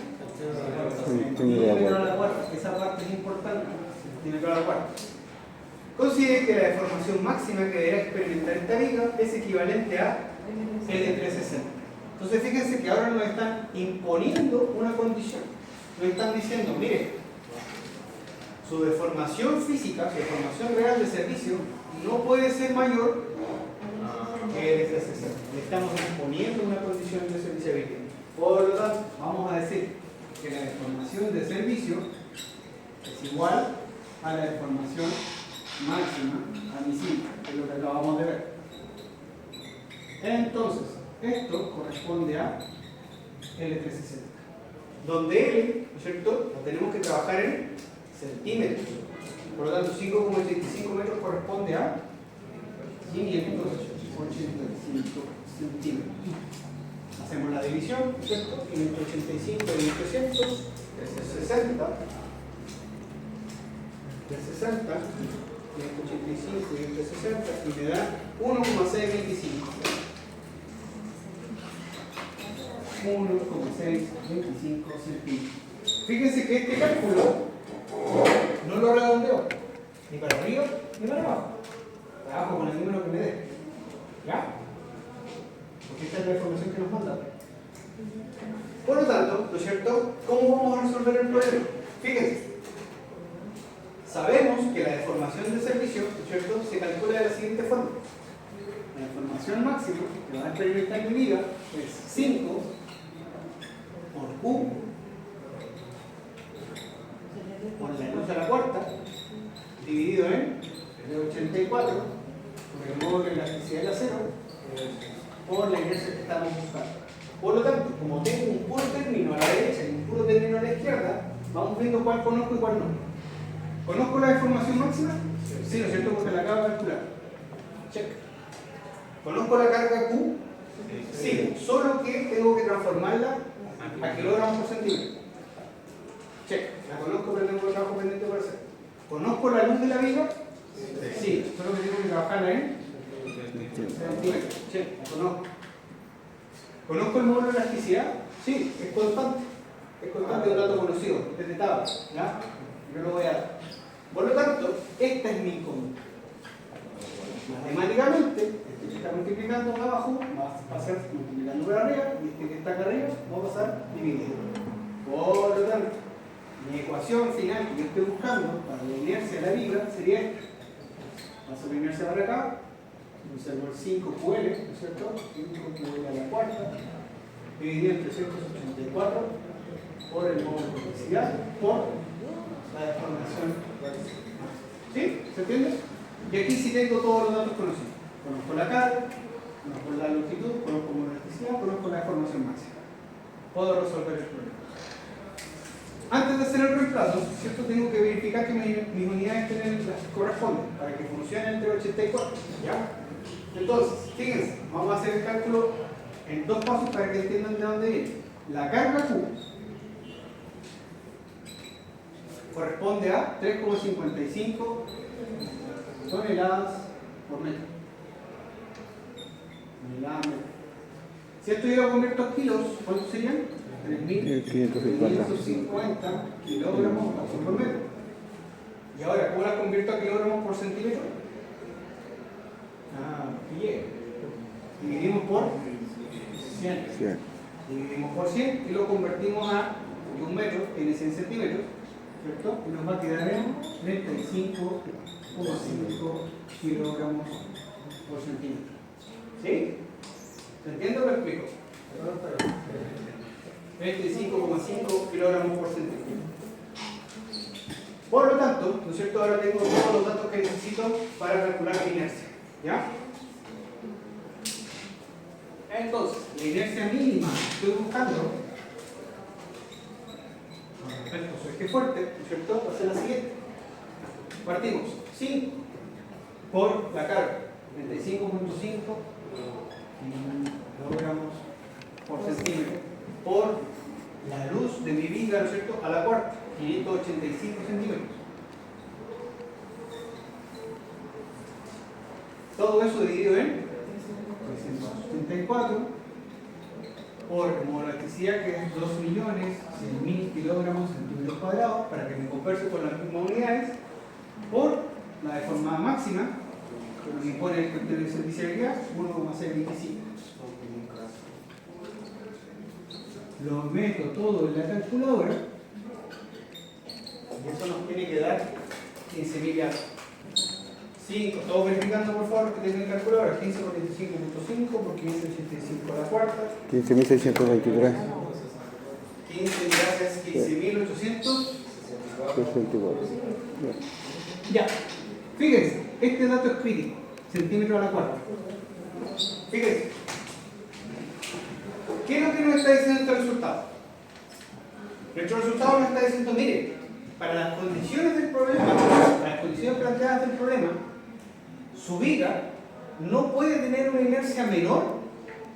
Centímetro a la cuarta. Esa parte es importante. Centímetro a la cuarta. Considere que la deformación máxima que deberá experimentar esta viga es equivalente a L360. Entonces fíjense que ahora nos están imponiendo una condición. Nos están diciendo, mire, su deformación física, su deformación real de servicio, no puede ser mayor que L360. Le estamos imponiendo una condición de serviciabilidad. Por lo tanto, vamos a decir que la deformación de servicio es igual a la deformación máxima admisible, que es lo que acabamos de ver. Entonces, esto corresponde a L360, donde L, ¿no es cierto?, lo tenemos que trabajar en centímetros. Por lo tanto, 5,85 metros corresponde a 585 centímetros. Hacemos la división, ¿no es cierto?, 585 dividido 300 es 60. De 60, 585 dividido 60 y me da 1,625. 1,625 centímetros. Fíjense que este cálculo no lo redondeo ni para arriba ni para abajo. Para abajo con el número que me dé. ¿Ya? Porque esta es la información que nos manda. Por lo tanto, ¿no es cierto?, ¿cómo vamos a resolver el problema? Fíjense. Sabemos que la deformación de servicio, ¿no es cierto?, se calcula de la siguiente forma. La deformación máxima que va a experimentar mi viga es 5 por Q por la luz a la cuarta dividido en 84 por el módulo de elasticidad del acero por la inercia que estamos buscando. Por lo tanto, como tengo un puro término a la derecha y un puro término a la izquierda, vamos viendo cuál conozco y cuál no. ¿Conozco la deformación máxima? Sí, ¿no es cierto?, porque la acabo de calcular. Check. ¿Conozco la carga Q? Sí, solo que tengo que transformarla a kilogramos por centímetro. Check. La conozco, pero tengo el trabajo pendiente por hacer. ¿Conozco la luz de la viga? Sí, solo que tengo que trabajarla en centímetros. Check, la conozco. ¿Conozco el módulo de elasticidad? Sí, es constante. Es constante, un dato conocido, es de tabla. ¿Ya? Yo lo voy a dar. Por lo tanto, esta es mi conducta. Matemáticamente, este que está multiplicando acá abajo va a ser multiplicando por arriba y este que está acá arriba va a pasar dividido. Por lo tanto, mi ecuación final que yo estoy buscando para la inercia de la vibra sería esta. Paso la inercia para acá, observo el 5QL, ¿no es cierto? 5QL a la cuarta, dividido en 384 por el modo de velocidad por la deformación. ¿Sí? ¿Se entiende? Y aquí sí tengo todos los datos conocidos. Conozco la carga, conozco la longitud, conozco la elasticidad, conozco la deformación máxima. Puedo resolver el problema. Antes de hacer el reemplazo, ¿cierto? Tengo que verificar que mis unidades tienen las que corresponden para que funcione entre 84. ¿Ya? Entonces, fíjense, vamos a hacer el cálculo en dos pasos para que entiendan de dónde viene. La carga Q corresponde a 3,55 toneladas por metro. Toneladas metro. Si esto yo lo convierto a kilos, ¿cuántos serían? 3.550 kilogramos por metro. Y ahora, ¿cómo las convierto a kilogramos por centímetro? Bien. Dividimos por 100. Dividimos por 100 y lo convertimos a un metro, tiene 100 centímetros, ¿cierto? Y nos va a quedar en 35,5 kilogramos por centímetro. ¿Sí? ¿Se entiende o lo explico? 25,5 kilogramos por centímetro. Por lo tanto, ¿no es cierto? Ahora tengo todos los datos que necesito para calcular la inercia. ¿Ya? Entonces, la inercia mínima que estoy buscando con respecto a su eje fuerte, ¿no es cierto? Va a ser la siguiente. Partimos 5 por la carga, 35,5 kilogramos por centímetro, por la luz de mi viga, ¿no es cierto?, a la cuarta, 585 centímetros. Todo eso dividido en 374 por la electricidad, que es 2.100.000 kilogramos centímetros cuadrados, para que me converse con las mismas unidades, por la deformada máxima, que me impone el criterio de servicialidad, 1,625. Lo meto todo en la calculadora y eso nos tiene que dar 15.000 y algo. 5, todos verificando por favor que tengan calculadora. 15 por 25.5 por 585 a la cuarta. 15.623. 15 gracias, 15.864. Ya. Fíjense, este dato es crítico. Centímetro a la cuarta. Fíjense. ¿Qué es lo que nos está diciendo este resultado? Nuestro resultado nos está diciendo, mire, para las condiciones del problema, para las condiciones planteadas del problema, su viga no puede tener una inercia menor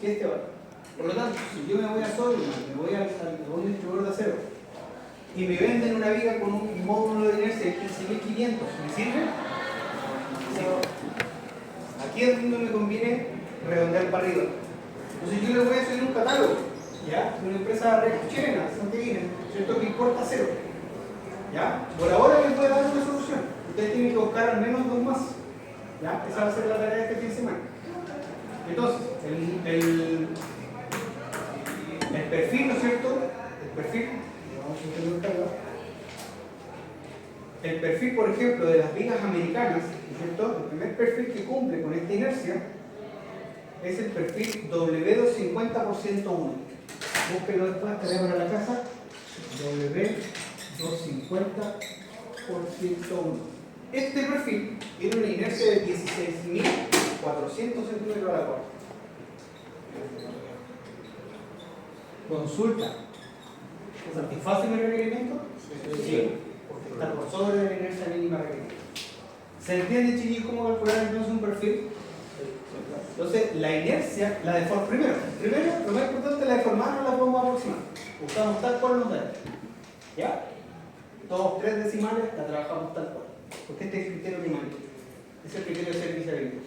que este valor. Por lo tanto, si yo me voy a Solomon, me voy a un distribuidor de acero y me venden una viga con un módulo de inercia de 15.500, ¿me sirve? Sí. Aquí es donde me conviene redondear para arriba. Entonces yo les voy a hacer un catálogo, ¿ya? De una empresa chilena, santiaguina, ¿cierto? Que importa acero. ¿Ya? Por ahora les voy a dar una solución. Ustedes tienen que buscar al menos dos más. ¿Ya? Esa va a ser la tarea de este fin de semana. Entonces, el perfil, ¿no es cierto? El perfil, por ejemplo, de las vigas americanas, ¿no es cierto? El primer perfil que cumple con esta inercia es el perfil W250%1. Búsquenlo después, tarea para la casa. W250%1. Este perfil tiene una inercia de 16.400 centímetros a la cuarta. Consulta. ¿Satisface mi requerimiento? Sí, porque está por sobre la inercia mínima requerida. ¿Se entiende, chiquillos, cómo calcular entonces un perfil? Entonces, la inercia, la deforma. Primero, lo más importante, la deformada no la podemos aproximar. Buscamos tal cual nos da. ¿Ya? Todos 3 decimales la trabajamos tal cual. Porque este es el criterio primario. Es el criterio de serviciabilidad.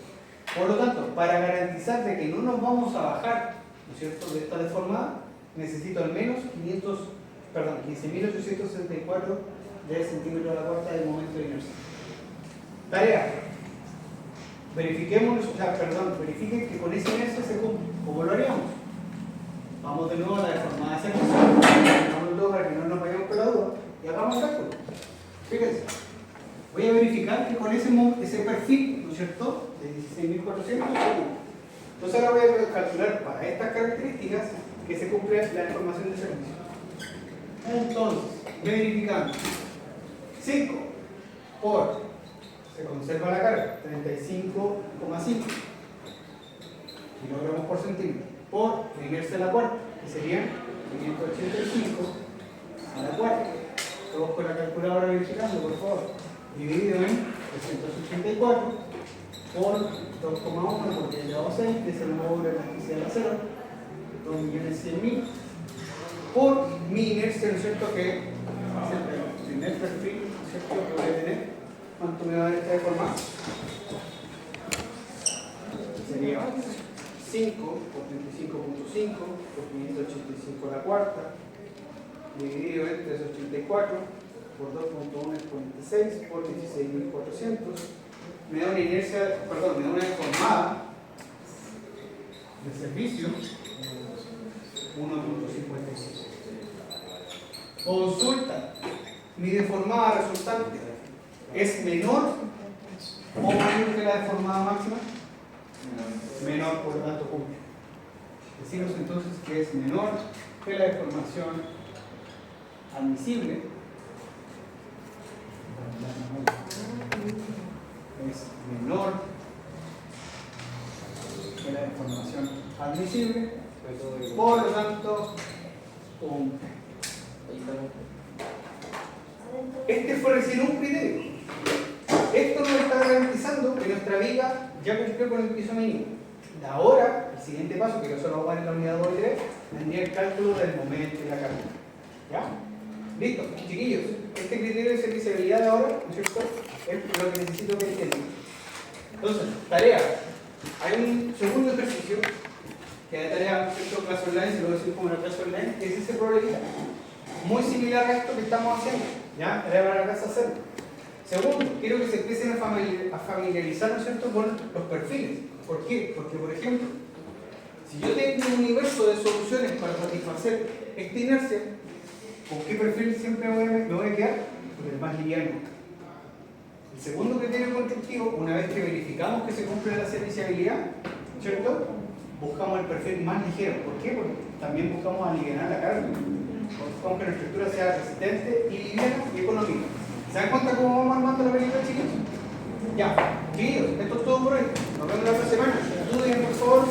Por lo tanto, para garantizar de que no nos vamos a bajar, ¿no es cierto?, de esta deformada, necesito al menos 15.864 de centímetros a la cuarta del momento de inercia. Tarea. Verifiquemos, verifiquen que con esa inercia se cumple. ¿Cómo lo haríamos? Vamos de nuevo a la deformada de servicio. Vamos dos para que no nos vayamos por la duda y hagamos el cálculo. Fíjense. Voy a verificar que con ese perfil, ¿no es cierto?, de 16.400 se cumple. Entonces ahora voy a calcular para estas características que se cumple la información de servicio. Entonces, verificando 5 por, se conserva la carga, 35,5 kilogramos por centímetro, por la inercia de la cuarta, que serían 585 a la cuarta. Todos con la calculadora verificando, por favor. Dividido en 384 por 2,1 porque ya a 6, que es el módulo de elasticidad de acero, 2.100.000 por mi inercia, ¿no es cierto? Que es el primer perfil, ¿no es cierto? Que voy a tener. ¿Cuánto me va a dar esta deformada? Sería 5 por 35.5 por 585 a la cuarta, dividido en 384 por 2.1 es 46 por 16.400. Me da una inercia, perdón, me da una deformada de servicio 1.56. Consulta, mi deformada resultante es menor o mayor que la deformada máxima. Menor, por lo tanto cumple. Decimos entonces que es menor que la deformación admisible. Es menor que la deformación admisible, por lo tanto cumple. Este fue recién un criterio. Esto nos está garantizando que nuestra viga ya cumplió con el piso mínimo. Ahora, el siguiente paso, que eso lo vamos a ver en la unidad doble, tendría el cálculo del momento y la carga. ¿Ya? Listo, chiquillos. Este criterio de serviciabilidad de ahora, ¿no es cierto?, es lo que necesito que entiendan. Entonces, tarea. Hay un segundo ejercicio que hay tarea, ¿no es cierto?, clase online, se lo voy a decir como la clase online, que es ese problemita. Muy similar a esto que estamos haciendo. ¿Ya? Tarea para la casa hacerlo. Segundo, quiero que se empiecen a familiarizar, ¿no es cierto?, con los perfiles. ¿Por qué? Porque, por ejemplo, si yo tengo un universo de soluciones para satisfacer esta inercia, ¿con qué perfil siempre me voy a quedar? Con el más liviano. El segundo criterio constructivo, una vez que verificamos que se cumple la serviciabilidad, ¿no es cierto?, buscamos el perfil más ligero. ¿Por qué? Porque también buscamos aliviar la carga. Buscamos que la estructura sea resistente y liviana y económica. ¿Se dan cuenta cómo vamos armando la película, chicos? Ya, queridos, esto es todo por hoy. Nos vemos la otra semana. Estudien, por favor.